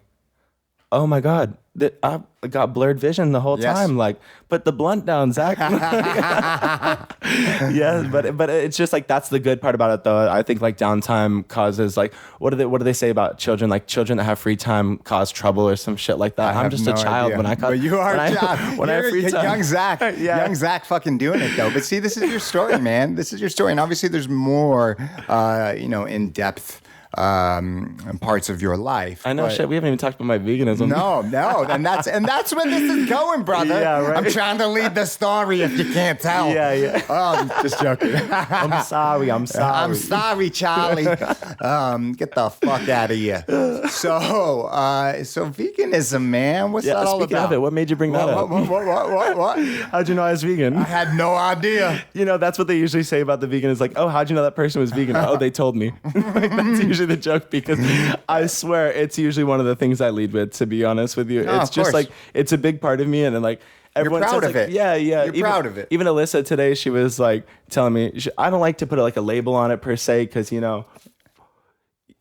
oh my God, I got blurred vision the whole Yes. time. Like, put the blunt down, Zach. Yeah, but it's just like that's the good part about it, though. I think like downtime causes like what do they say about children? Like children that have free time cause trouble or some shit like that. I'm just a child idea. when I cause. But you are a child. When I have free time. Young Zack. Yeah. Young Zack fucking doing it though. But see, this is your story, man. This is your story, and obviously there's more, in depth. Parts of your life. I know, but shit. We haven't even talked about my veganism. No, and that's when this is going, brother. Yeah, right. I'm trying to lead the story if you can't tell. Yeah. Oh, just joking. I'm sorry. I'm sorry, Charlie. Get the fuck out of here. So veganism, man. What's that all speaking about? of it, what made you bring that up? What? How'd you know I was vegan? I had no idea. You know, that's what they usually say about the vegan is like, oh, how'd you know that person was vegan? Oh, they told me. That's usually the joke, because I swear it's usually one of the things I lead with, to be honest with you. No, it's of just course. like, it's a big part of me. And then like, everyone You're proud says of like, it. yeah. You're proud of it. Even Alyssa today, she was like telling me, I don't like to put like a label on it per se, because,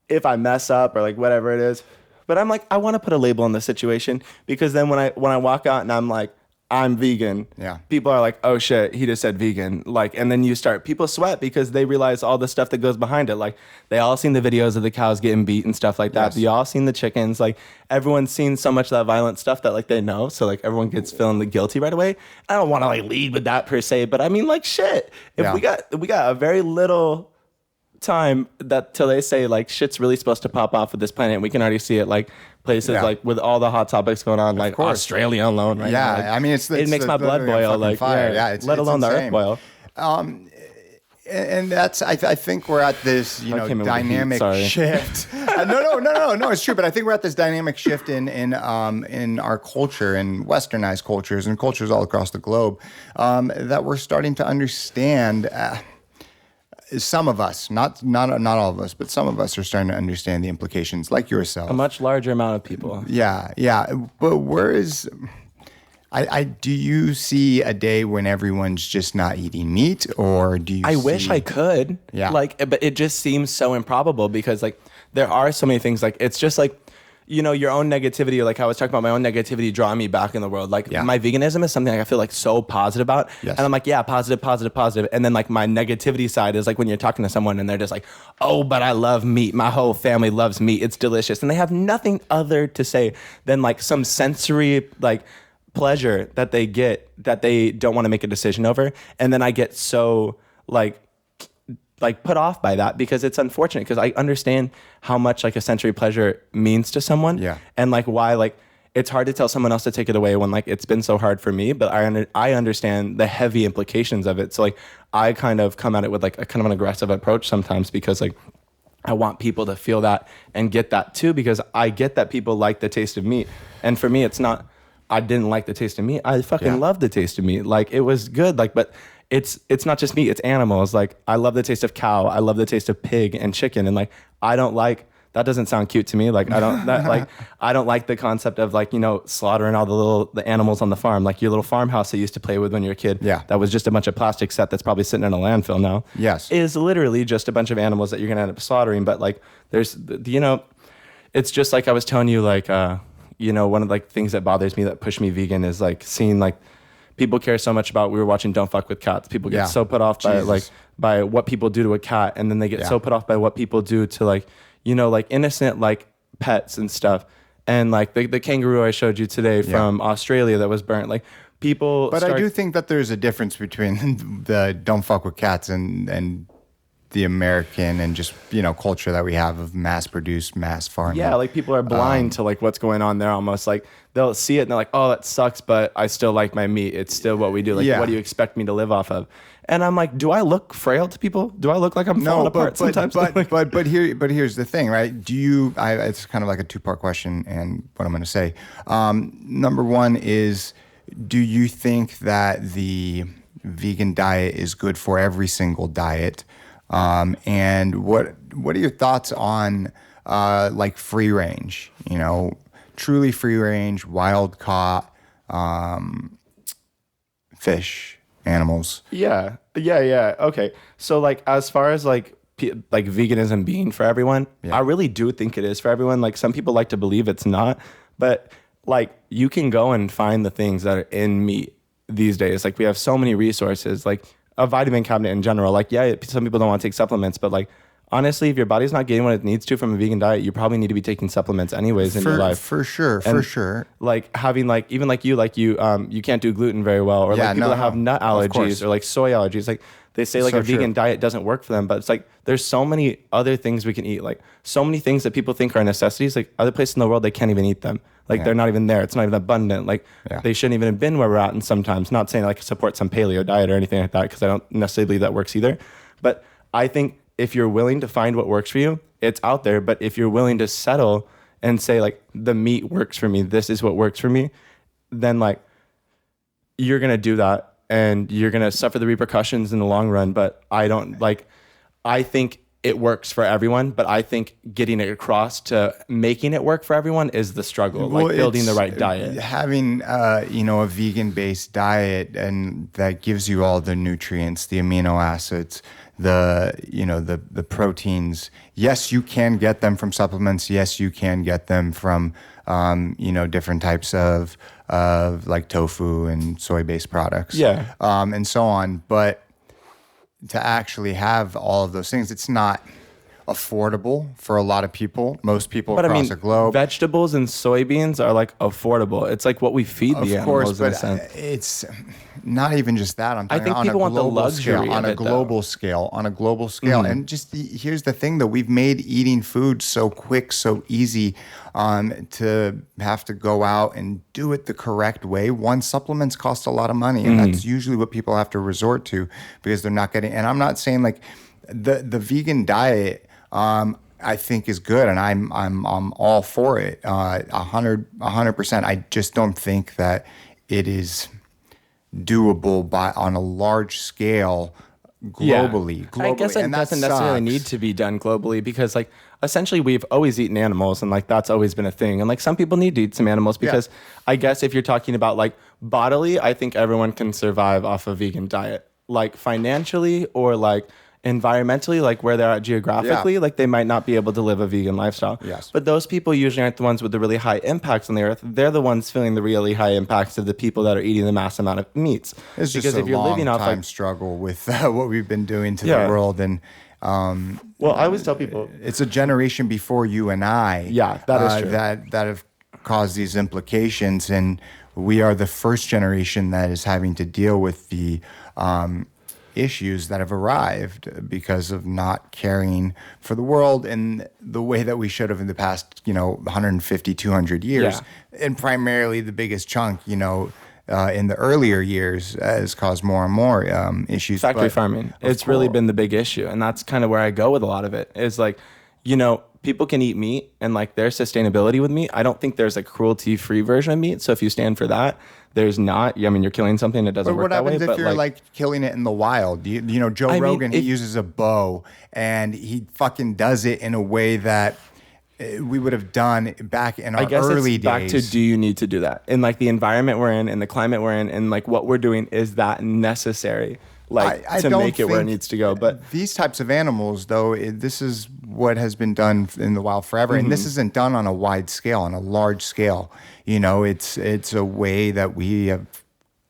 if I mess up or like whatever it is. But I'm like, I want to put a label on the situation, because then when I walk out and I'm like, I'm vegan. Yeah. People are like, oh shit, he just said vegan. Like, and then people sweat because they realize all the stuff that goes behind it. Like, they all seen the videos of the cows getting beat and stuff like that. Yes. They all seen the chickens. Like, everyone's seen so much of that violent stuff that like they know. So like everyone gets feeling the guilty right away. I don't want to like lead with that per se, but I mean like shit. If we got a very little time that till they say like shit's really supposed to pop off with this planet, and we can already see it like places like with all the hot topics going on, like Australia alone right now. Yeah, like, I mean it makes my blood boil, like fire. Yeah, let alone the insane. earth boil. And that's I think we're at this dynamic shift. No, it's true. But I think we're at this dynamic shift in our culture and westernized cultures and cultures all across the globe that we're starting to understand. Some of us, not all of us, but some of us are starting to understand the implications, like yourself. A much larger amount of people. Yeah. But do you see a day when everyone's just not eating meat, or do you? I wish I could. Yeah. But it just seems so improbable, because like there are so many things. Like it's just like, your own negativity, or like I was talking about my own negativity drawing me back in the world. Like my veganism is something like I feel like so positive about. Yes. And I'm like, yeah, positive. And then like my negativity side is like when you're talking to someone and they're just like, oh, but I love meat. My whole family loves meat. It's delicious. And they have nothing other to say than like some sensory like pleasure that they get that they don't want to make a decision over. And then I get so like put off by that, because it's unfortunate, because I understand how much like a sensory pleasure means to someone. Yeah. And like why like it's hard to tell someone else to take it away when like it's been so hard for me, but I understand the heavy implications of it. So like I kind of come at it with like a kind of an aggressive approach sometimes, because like I want people to feel that and get that too, because I get that people like the taste of meat. And for me, it's not, I didn't like the taste of meat. I fucking love the taste of meat. Like it was good. Like, but it's not just meat, it's animals. Like I love the taste of cow. I love the taste of pig and chicken. And like, I don't like, that doesn't sound cute to me. Like I don't like the concept of like, slaughtering all the animals on the farm. Like your little farmhouse that you used to play with when you were a kid. Yeah. That was just a bunch of plastic set that's probably sitting in a landfill now. Yes. Is literally just a bunch of animals that you're going to end up slaughtering. But like there's, it's just like I was telling you, like, one of like things that bothers me that pushed me vegan is like seeing like people care so much about, we were watching Don't Fuck with Cats. People get so put off by what people do to a cat. And then they get so put off by what people do to like, like innocent like pets and stuff. And like the kangaroo I showed you today from Australia that was burnt, like people. But I do think that there's a difference between the don't fuck with cats and the American and just, culture that we have of mass produced, mass farming. Yeah, like people are blind to like what's going on there almost. Like they'll see it and they're like, oh, that sucks, but I still like my meat. It's still what we do. Like, what do you expect me to live off of? And I'm like, do I look frail to people? Do I look like I'm falling apart sometimes? But here's the thing, right? It's kind of like a two-part question and what I'm going to say. Number one is, do you think that the vegan diet is good for every single diet? And what are your thoughts on like free range? Truly free range, wild caught fish, animals. Yeah. Okay. So like as far as like veganism being for everyone, I really do think it is for everyone. Like some people like to believe it's not, but like you can go and find the things that are in meat these days. Like we have so many resources. Like a vitamin cabinet in general. Like, some people don't want to take supplements, but like, honestly, if your body's not getting what it needs to from a vegan diet, you probably need to be taking supplements anyways in your life. For sure. Like having like, even like you can't do gluten very well, or like people that have nut allergies or like soy allergies. Like they say like a vegan diet doesn't work for them, but it's like, there's so many other things we can eat. Like so many things that people think are necessities, like other places in the world, they can't even eat them. Like they're not even there. It's not even abundant. Like they shouldn't even have been where we're at. And sometimes, not saying like support some paleo diet or anything like that, because I don't necessarily believe that works either. But I think if you're willing to find what works for you, it's out there. But if you're willing to settle and say like the meat works for me, this is what works for me, then like you're going to do that and you're going to suffer the repercussions in the long run. But I think it works for everyone, but I think getting it across to making it work for everyone is the struggle, like building the right diet. Having, a vegan-based diet and that gives you all the nutrients, the amino acids, the proteins. Yes, you can get them from supplements. Yes, you can get them from, different types of like tofu and soy-based products. Yeah. And so on. But to actually have all of those things, it's not affordable for a lot of people. Most people across the globe. Vegetables and soybeans are like affordable. It's like what we feed the animals. Of course, but it's not even just that. I'm talking I think people want the luxury on a global scale. Mm-hmm. And just here's the thing, though. We've made eating food so quick, so easy to have to go out and do it the correct way. Supplements cost a lot of money, and that's usually what people have to resort to because they're not getting. And I'm not saying like the vegan diet. I think is good, and I'm all for it, 100%. I just don't think that it is doable on a large scale globally. I guess it doesn't necessarily need to be done globally because like essentially we've always eaten animals and like that's always been a thing, and like some people need to eat some animals because I guess if you're talking about like bodily, I think everyone can survive off a vegan diet, like financially or like environmentally, like where they're at geographically, like they might not be able to live a vegan lifestyle. Yes. But those people usually aren't the ones with the really high impacts on the earth. They're the ones feeling the really high impacts of the people that are eating the mass amount of meats. It's because just if you're living off time struggle with what we've been doing to the world. And well, I always tell people it's a generation before you and I. Yeah, that is true. That have caused these implications, and we are the first generation that is having to deal with the issues that have arrived because of not caring for the world in the way that we should have in the past, 150, 200 years. And primarily the biggest chunk, in the earlier years has caused more and more issues. Factory farming. It's really been the big issue. And that's kind of where I go with a lot of it is like, people can eat meat and like their sustainability with meat. I don't think there's a cruelty-free version of meat. So if you stand for that, there's not. I mean, you're killing something that doesn't work that way. What happens if you're like killing it in the wild? Joe Rogan, he uses a bow and he fucking does it in a way that we would have done back in our early days. Back to, do you need to do that? In like the environment we're in and the climate we're in and like what we're doing, is that necessary? To make it where it needs to go. But these types of animals, though, this is what has been done in the wild forever. And this isn't done on a wide scale, on a large scale. It's a way that we have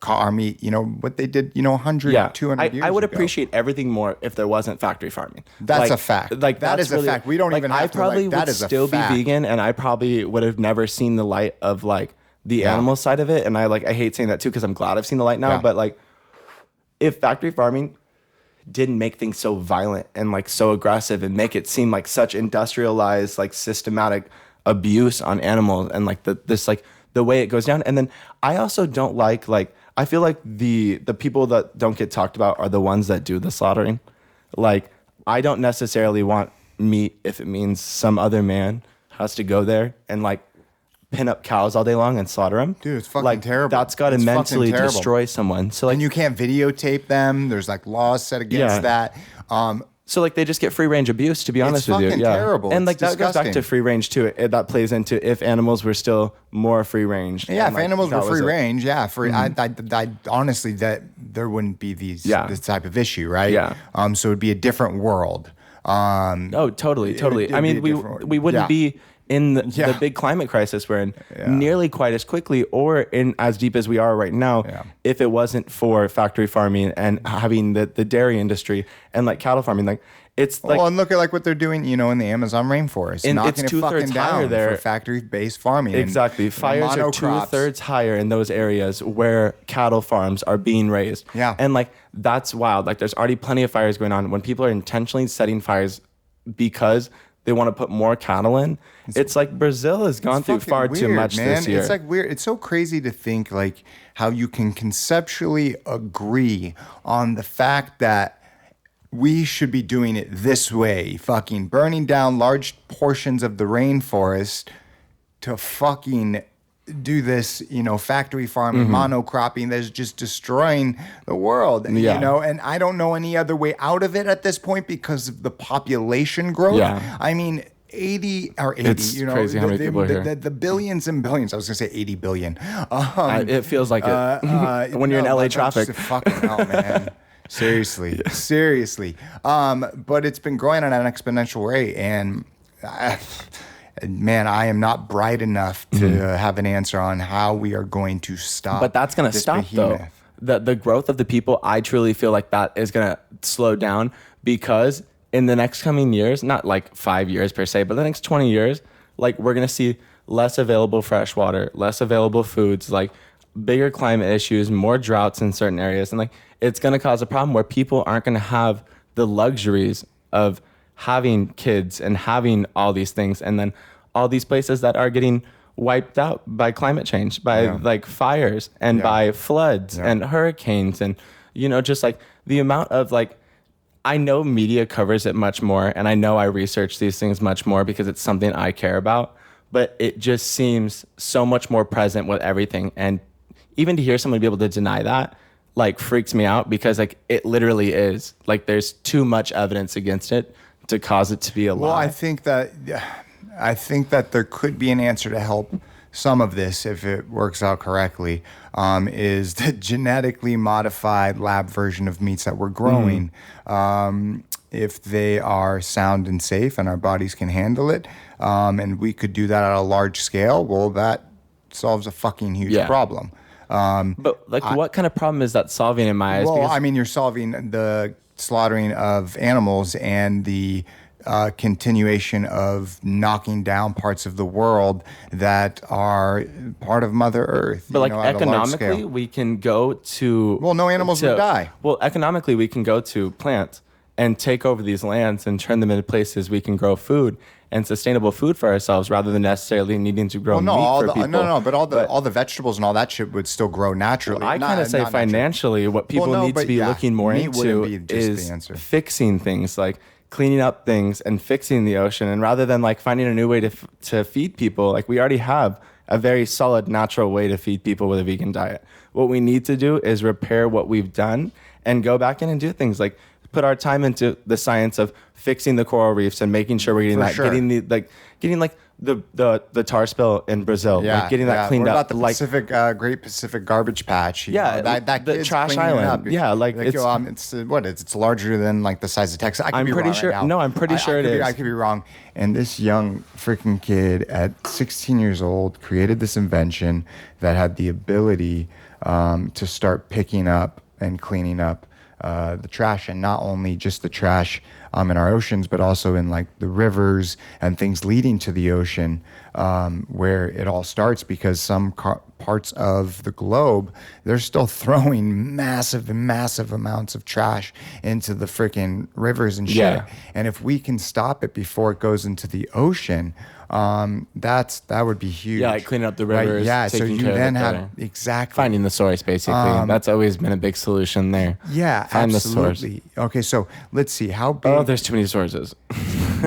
our meat, what they did, 100, Yeah, 200 years I would ago. appreciate everything more if there wasn't factory farming. That's a fact. Like that that's is a fact. We don't even have I to, probably that would is a still be fact. vegan, and I probably would have never seen the light of like the animal side of it. And I hate saying that too because I'm glad I've seen the light now. Yeah. But like, if factory farming didn't make things so violent and like so aggressive and make it seem like such industrialized, like systematic abuse on animals and like the way it goes down. And then I also don't like I feel like the people that don't get talked about are the ones that do the slaughtering. Like, I don't necessarily want meat if it means some other man has to go there and like pin up cows all day long and slaughter them. Dude, it's fucking terrible. That's got to It's fucking mentally terrible. destroy someone. So like, And you can't videotape them. There's like laws set against that. so like they just get free range abuse, to be honest with you. fucking Yeah. terrible. And like It's that goes back disgusting. to free range too. That plays into if animals were still more free range. Yeah, And, if animals were that was free it. range, I honestly that there wouldn't be this type of issue, right? Yeah. So it'd be a different world. Oh, totally. it'd I be mean, a we different- we wouldn't yeah. be in the Yeah. big climate crisis we're in nearly quite as quickly or in as deep as we are right now if it wasn't for factory farming and having the dairy industry and like cattle farming. Like it's like, Well, and look at like what they're doing, in the Amazon rainforest, And knocking it's it fucking 2/3 higher down there. for factory-based farming. exactly. And, Fires are monocrops. 2/3 higher in those areas where cattle farms are being raised. Yeah. And like, that's wild. Like there's already plenty of fires going on when people are intentionally setting fires because they want to put more cattle in. It's like Brazil has gone through Fucking far too weird, much man. this year. It's like weird. It's so crazy to think like how you can conceptually agree on the fact that we should be doing it this way, fucking burning down large portions of the rainforest to fucking do this, factory farming, monocropping that's just destroying the world, Yeah. and I don't know any other way out of it at this point because of the population growth. Yeah. I mean, 80 or 80, It's crazy how many people are here. the billions and billions. I was going to say 80 billion. It feels like it when you're in LA traffic. Fucking hell, man. Seriously. But it's been growing at an exponential rate. And man, I am not bright enough to have an answer on how we are going to stop. But that's going to this stop behemoth. though. The growth of the people, I truly feel like that is going to slow down because in the next coming years, not like 5 years per se, but the next 20 years, like we're going to see less available fresh water, less available foods, like bigger climate issues, more droughts in certain areas. And like it's going to cause a problem where people aren't going to have the luxuries of having kids and having all these things. And then all these places that are getting wiped out by climate change, by like fires and by floods and hurricanes. And, just like the amount of like, I know media covers it much more. And I know I research these things much more because it's something I care about. But it just seems so much more present with everything. And even to hear someone be able to deny that, like freaks me out because like it literally is. Like there's too much evidence against it to cause it to be a lie. Well, I think that there could be an answer to help some of this if it works out correctly. Is the genetically modified lab version of meats that we're growing. If they are sound and safe and our bodies can handle it, and we could do that at a large scale, well, that solves a fucking huge problem. But like, what kind of problem is that solving in my eyes? Well, Because- I mean, you're solving the slaughtering of animals and the continuation of knocking down parts of the world that are part of Mother Earth. But like at a large economically, scale. we can go to. Well, no animals would die. Well, economically, we can go to plants and take over these lands and turn them into places we can grow food and sustainable food for ourselves, rather than necessarily needing to grow meat for people. But all the vegetables and all that shit would still grow naturally. I kind of say not naturally. financially, what people Well, no, need to but be yeah, looking more meat into wouldn't be just is the answer. fixing things, like cleaning up things and fixing the ocean. And rather than like finding a new way to feed people, like we already have a very solid natural way to feed people with a vegan diet. What we need to do is repair what we've done and go back in and do things like put our time into the science of fixing the coral reefs and making sure we're getting For that, sure. getting the tar spill in Brazil, like getting that cleaned what up. about the like Pacific, Great Pacific Garbage Patch? You Yeah, know, that the kid's trash cleaning it island. up. Yeah, like, it's larger than like the size of Texas. I could I'm be pretty wrong sure- Right now. no, I'm pretty sure it is. I could be wrong. And this young freaking kid at 16 years old created this invention that had the ability to start picking up and cleaning up the trash, and not only just the trash in our oceans, but also in like the rivers and things leading to the ocean, where it all starts, because some parts of the globe, they're still throwing massive amounts of trash into the freaking rivers and shit. Yeah. And if we can stop it before it goes into the ocean, that would be huge. Yeah, like cleaning up the Right? rivers. Yeah, so taking you care of then it have better. exactly Finding the source, basically. That's always been a big solution there. Yeah, Find absolutely. the source. Okay, so let's see how big. Oh, there's too many sources.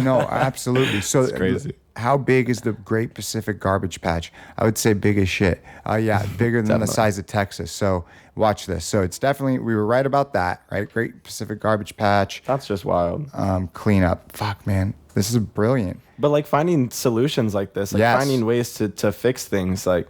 No, absolutely. So It's crazy. How big is the Great Pacific Garbage Patch? I would say big as shit. Yeah, bigger than the size of Texas. So watch this. So it's definitely, we were right about that, right? Great Pacific Garbage Patch. That's just wild. Cleanup. Fuck, man. This is brilliant. But like finding solutions like this, like Yes. finding ways to fix things, like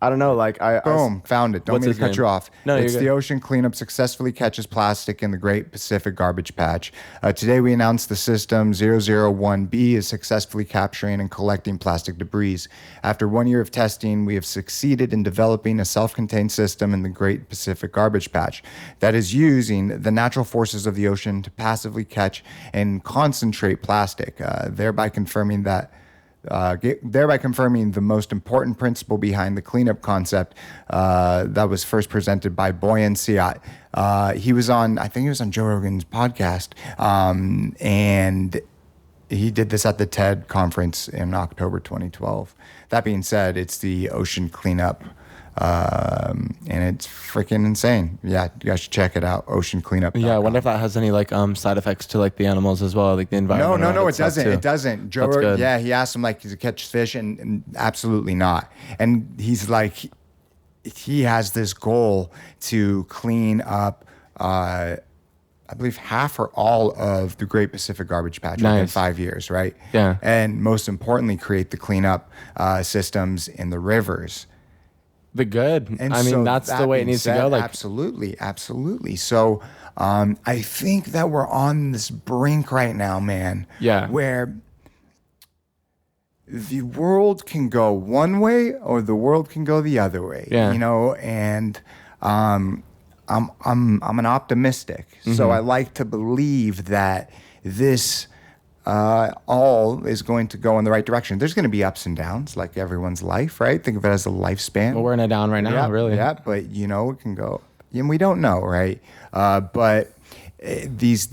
I don't know, like Boom, found it. Don't What's mean to his cut name? you off. No, It's you're the good. ocean cleanup successfully catches plastic in the Great Pacific Garbage Patch. Today we announced the system 001B is successfully capturing and collecting plastic debris. After 1 year of testing, we have succeeded in developing a self-contained system in the Great Pacific Garbage Patch that is using the natural forces of the ocean to passively catch and concentrate plastic, thereby confirming the most important principle behind the cleanup concept that was first presented by Boyan Siat. I think he was on Joe Rogan's podcast, and he did this at the TED conference in October 2012. That being said, it's the ocean cleanup, and it's freaking insane. Yeah, you guys should check it out, Ocean Cleanup. yeah, I wonder if that has any like side effects to like the animals as well, like the environment. No, around it doesn't. too. It doesn't. Joe, That's good. yeah, he asked him like to catch fish, and absolutely not. And he's like, he has this goal to clean up, I believe half or all of the Great Pacific Garbage Patch within Nice. 5 years, right? Yeah. And most importantly, create the cleanup systems in the rivers. The good. And I mean, so that's that the way it being needs said, to go. Like, absolutely. So I think that we're on this brink right now, man. Yeah. Where the world can go one way or the world can go the other way. Yeah. You know, and I'm an optimistic. So I like to believe that this all is going to go in the right direction. There's going to be ups and downs like everyone's life, right? Think of it as a lifespan. well, we're in a down right now, really. Yeah, but you know, it can go, and we don't know, right? But these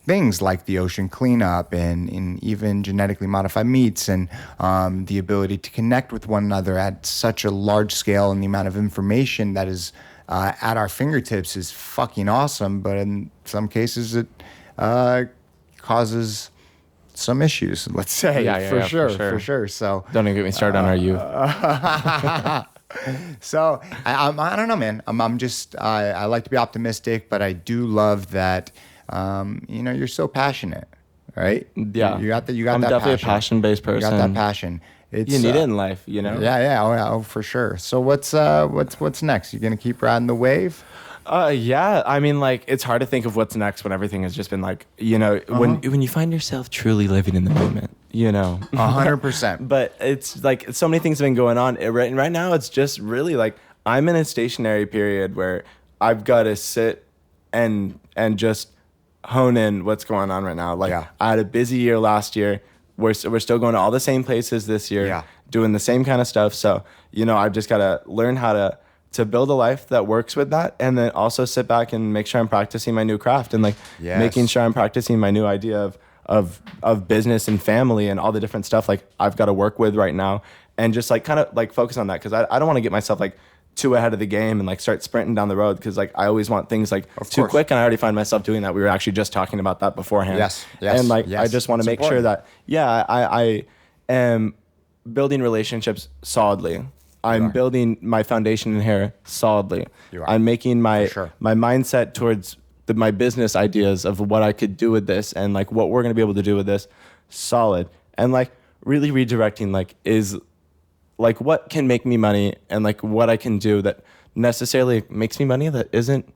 things like the ocean cleanup and even genetically modified meats and the ability to connect with one another at such a large scale, and the amount of information that is at our fingertips is fucking awesome. But in some cases, it causes some issues, let's say. Yeah, for for sure. sure. So Don't even get me started on our youth. So I don't know, man. I'm just I like to be optimistic, but I do love that you're so passionate, right? Yeah. you got that. I'm that definitely passion. a passion-based You got person. that passion. It's, You need it in life, you know? Yeah, for sure. So what's next? You gonna keep riding the wave? Yeah. I mean, like, it's hard to think of what's next when everything has just been like, you know, when you find yourself truly living in the moment, you know. 100%. But it's like so many things have been going on. Right now, it's just really like I'm in a stationary period where I've got to sit and just hone in what's going on right now. Like, Yeah. I had a busy year last year. We're still going to all the same places this year, Yeah. doing the same kind of stuff. So, you know, I've just got to learn how to build a life that works with that, and then also sit back and make sure I'm practicing my new craft and like Yes. making sure I'm practicing my new idea of business and family and all the different stuff like I've got to work with right now, and just like kind of like focus on that, because I don't want to get myself like too ahead of the game and like start sprinting down the road, because like I always want things like too course. quick, and I already find myself doing that. We were actually just talking about that beforehand. Yes, And like I yes. just want to It's make sure important. that I am building relationships solidly. I'm building my foundation in here solidly. You are. I'm making my For sure. my mindset towards my business ideas of what I could do with this and like what we're going to be able to do with this solid, and like really redirecting like is like what can make me money, and like what I can do that necessarily makes me money that isn't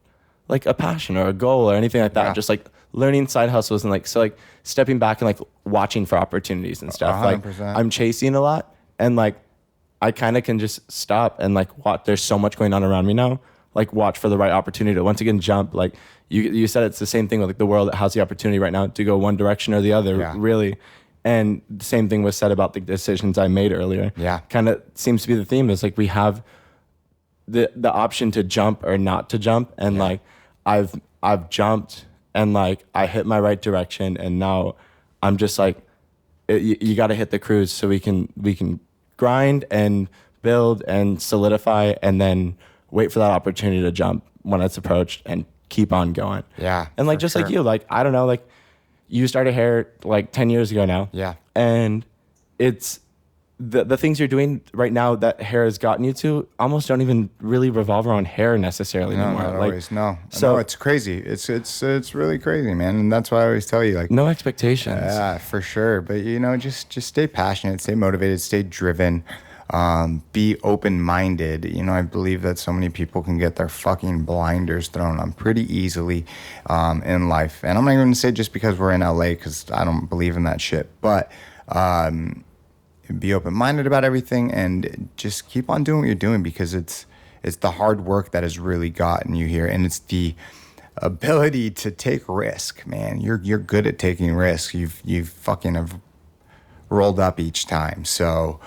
like a passion or a goal or anything like that. Yeah. Just like learning side hustles and like, so like stepping back and like watching for opportunities and stuff. Like 100%. I'm chasing a lot, and like I kind of can just stop and like watch. There's so much going on around me now. like watch for the right opportunity to once again jump. Like you said, it's the same thing with like the world that has the opportunity right now to go one direction or the other, really. And the same thing was said about the decisions I made earlier. Yeah. Kind of seems to be the theme is like we have the option to jump or not to jump. And like I've jumped and like I hit my right direction, and now I'm just like, you got to hit the cruise so we can grind and build and solidify, and then wait for that opportunity to jump when it's approached and keep on going. Yeah. And like, just like you, like, I don't know, like you started hair like 10 years ago now. Yeah. And it's the things you're doing right now that hair has gotten you to almost don't even really revolve around hair necessarily anymore. Not like, always. No. So No, it's crazy. It's really crazy, man. And that's why I always tell you, like, no expectations. yeah, for sure. But you know, just stay passionate, stay motivated, stay driven, be open-minded. You know, I believe that so many people can get their fucking blinders thrown on pretty easily in life. And I'm not even gonna say just because we're in LA, because I don't believe in that shit. But be open-minded about everything and just keep on doing what you're doing, because it's the hard work that has really gotten you here, and it's the ability to take risk, man. You're good at taking risks. You've fucking have rolled up each time. So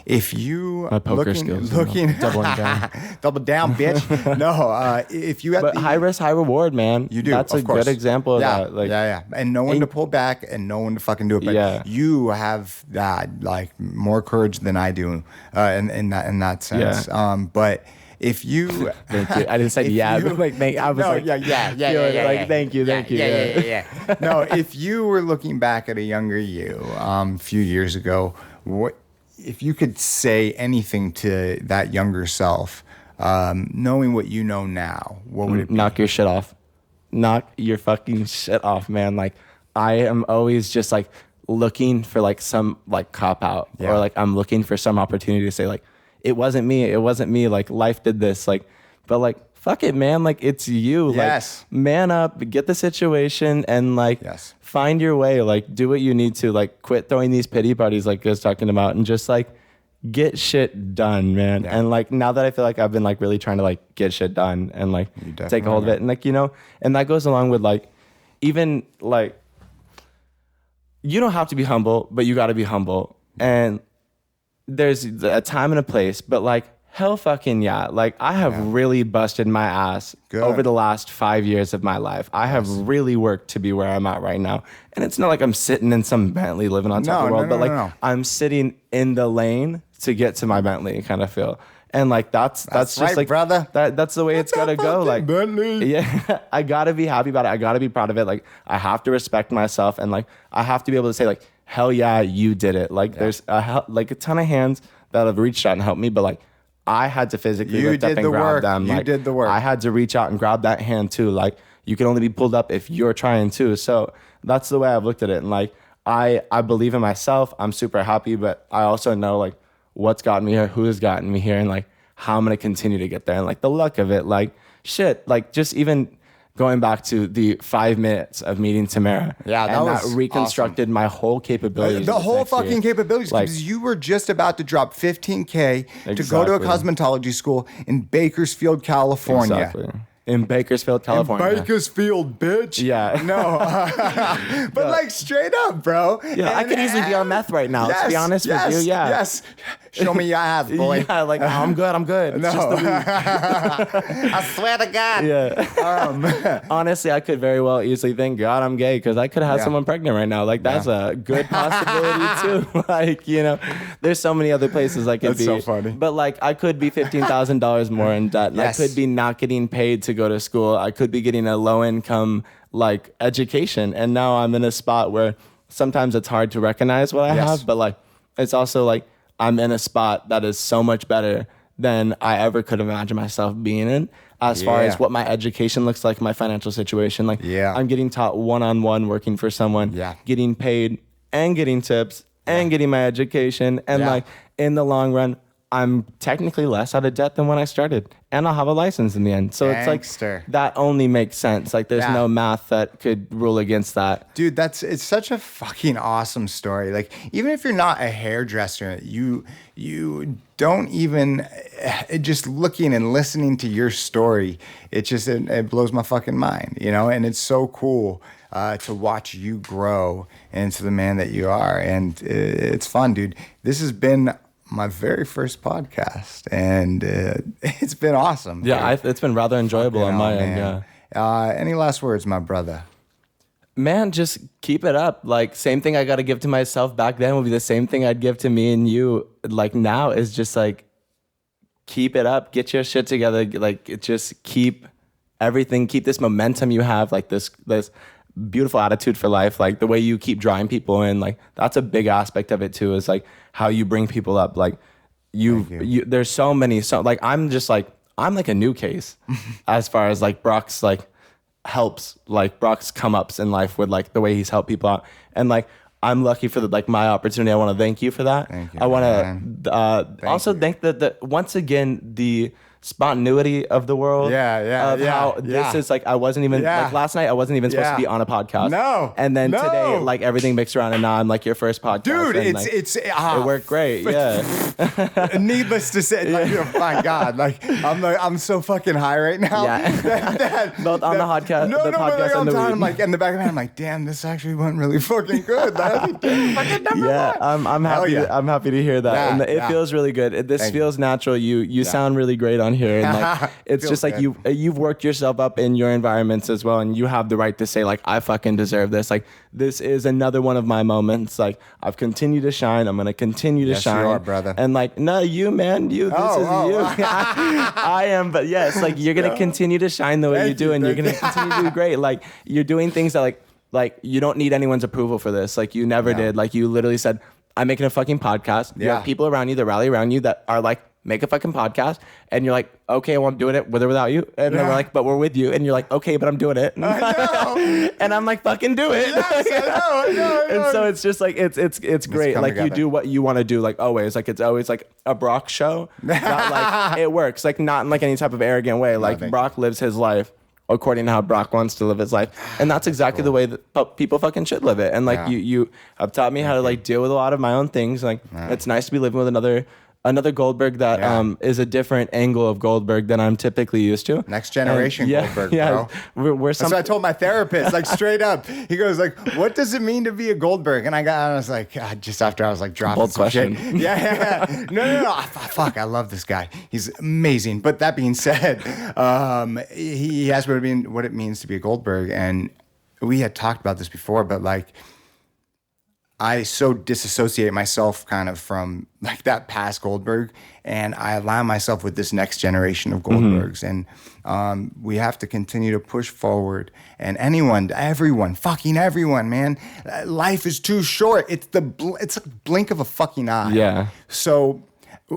if you My poker skills, looking doubling down. double down, bitch. No, if you But high risk, high reward, man. you do. That's of a course. good example of that. Like, yeah. And no one to pull back and no one to fucking do it. But Yeah. you have that, like, more courage than I do in that sense. Yeah. But if you, Thank you. I didn't say if yeah, you- but like, I was no, like, yeah. thank you. Yeah. No, if you were looking back at a younger you, a few years ago, what if you could say anything to that younger self, knowing what you know now? What would it be? Knock your shit off. Knock your fucking shit off, man. Like, I am always just like looking for like some like cop out, Yeah. or like I'm looking for some opportunity to say like, it wasn't me. Like, life did this. Like, but like, fuck it, man. Like, it's you. Yes. Like, man up, get the situation, and like, Yes. find your way. Like, do what you need to. Like, quit throwing these pity parties like I was talking about, and just like get shit done, man. Yeah. And like, now that I feel like I've been like really trying to like get shit done and like take a hold of it, and like, you know, and that goes along with like, even like, you don't have to be humble, but you got to be humble. And there's a time and a place, but like, hell fucking yeah. Like, I have really busted my ass over the last 5 years of my life. I have really worked to be where I'm at right now. And it's not like I'm sitting in some Bentley living on top of the world, but like, I'm sitting in the lane to get to my Bentley kind of feel. And like, that's just right, like, brother. That's the way it's gotta go. Like, Bentley. yeah, I gotta be happy about it. I gotta be proud of it. Like, I have to respect myself, and like, I have to be able to say like, hell yeah, you did it. Like, there's like a ton of hands that have reached out and helped me, but like, I had to physically lift up and grab them. You like, did the work. I had to reach out and grab that hand too. Like, you can only be pulled up if you're trying to. So that's the way I've looked at it. And like, I believe in myself. I'm super happy, but I also know like what's gotten me here, who has gotten me here, and like how I'm gonna continue to get there. And like the luck of it, like shit, like just even going back to the 5 minutes of meeting Tamara. Yeah, that was that reconstructed my whole capabilities. The this whole next year. fucking capabilities, Like, because you were just about to drop $15K to go to a Exactly. cosmetology school in Bakersfield, California. exactly. In Bakersfield, California. Bakersfield, bitch. Yeah. No. But like straight up, bro. Yeah, I could easily be on meth right now. Let's be honest with you. Yeah. Yes. Show me your ass, boy. Yeah, like, I'm good. It's No. just the weed. I swear to God. Yeah. Honestly, I could very well easily thank God I'm gay, because I could have had Yeah. someone pregnant right now. Like, that's a good possibility too. Like, you know, there's so many other places I could That's be. so funny. But like, I could be $15,000 more in debt. And Yes. I could be not getting paid to go to school. I could be getting a low income like education. And now I'm in a spot where sometimes it's hard to recognize what I Yes. have, but like, it's also like, I'm in a spot that is so much better than I ever could imagine myself being in, as far as Yeah. what my education looks like, my financial situation. Like, Yeah. I'm getting taught one-on-one working for someone, Yeah. getting paid and getting tips and getting my education. And Yeah. like, in the long run, I'm technically less out of debt than when I started, and I'll have a license in the end. So Gangster. it's like that only makes sense. Like there's no math that could rule against that. Dude, it's such a fucking awesome story. Like, even if you're not a hairdresser, you don't even, just looking and listening to your story, it blows my fucking mind, you know? And it's so cool to watch you grow into the man that you are. And it's fun, dude. This has been my very first podcast, and it's been awesome. Yeah, it's been rather enjoyable on my end. Yeah. Any last words, my brother? Man, just keep it up. Like, same thing I got to give to myself back then will be the same thing I'd give to me and you. Like, now is just like, keep it up, get your shit together. Like, just keep everything, keep this momentum you have, like this beautiful attitude for life, like the way you keep drawing people in. Like, that's a big aspect of it too, is like how you bring people up. Like, you there's so many, like, I'm like a new case as far as like Brock's like helps, like Brock's come ups in life with like the way he's helped people out. And like, I'm lucky for my opportunity. I want to thank you for that. Thank you, I want to also thank the once again, the spontaneity of the world. How this is like, I wasn't even like last night I wasn't even supposed to be on a podcast. No. And then today, like, everything mixed around, and now I'm like your first podcast. Dude, and, it worked great. Yeah. Needless to say, like, oh my God, like I'm so fucking high right now. Yeah. Both on the podcast, and the weed. I'm like in the back of my head, I'm like, damn, this actually went really fucking good. I'm happy. I'm happy to hear that, and it feels really good. This feels natural. You sound really great on here, and like it's just like you've worked yourself up in your environments as well, and you have the right to say like, I fucking deserve this. Like, this is another one of my moments. Like, I've continued to shine. I'm gonna continue to shine. You are, brother. And like, no, you, man, this is you. I am, but yes, like, you're gonna continue to shine the way you do, and you're gonna continue to do great. Like, you're doing things that like you don't need anyone's approval for this. Like, you never did. Like, you literally said, I'm making a fucking podcast. You have people around you that rally around you that are like, make a fucking podcast, and you're like, okay, well, I'm doing it with or without you, and then we're like, but we're with you, and you're like, okay, but I'm doing it. And I'm like, fucking do it. Yes, I know. And so it's just like, it's great. Like, together. you do what you want to do, like always. Like, it's always like a Brock show. Not like, it works, like, not in like any type of arrogant way. Like, Brock lives his life according to how Brock wants to live his life, and that's exactly the way that people fucking should live it. And like, you have taught me how to like deal with a lot of my own things. Like, it's nice to be living with another Goldberg that is a different angle of Goldberg than I'm typically used to. Next generation Goldberg, bro. That's what I told my therapist, like, straight up. He goes like, what does it mean to be a Goldberg? And I was like, just after I was like dropping Bold some question. shit. Yeah. No. Fuck, I love this guy. He's amazing. But that being said, he asked what it means to be a Goldberg. And we had talked about this before, but like, I so disassociate myself kind of from like that past Goldberg, and I align myself with this next generation of Goldbergs. And we have to continue to push forward. And fucking everyone, man. Life is too short. It's a blink of a fucking eye. Yeah. So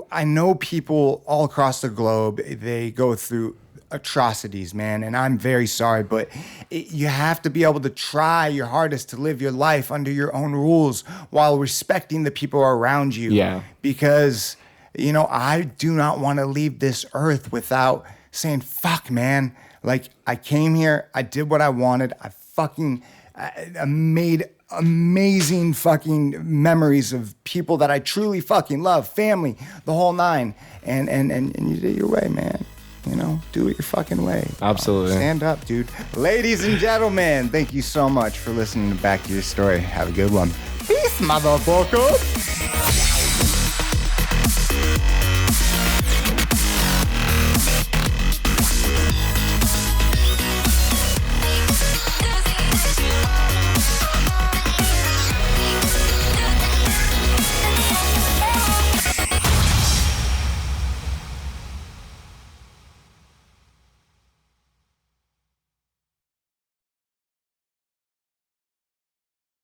I know people all across the globe, they go through atrocities, man, and I'm very sorry, but you have to be able to try your hardest to live your life under your own rules while respecting the people around you. Yeah. Because, I do not want to leave this earth without saying, fuck, man. Like, I came here, I did what I wanted, I made amazing fucking memories of people that I truly fucking love, family, the whole nine, and you did your way, man. Do it your fucking way. Absolutely. Stand up, dude. Ladies and gentlemen, thank you so much for listening to Back to Your Story. Have a good one. Peace, motherfucker.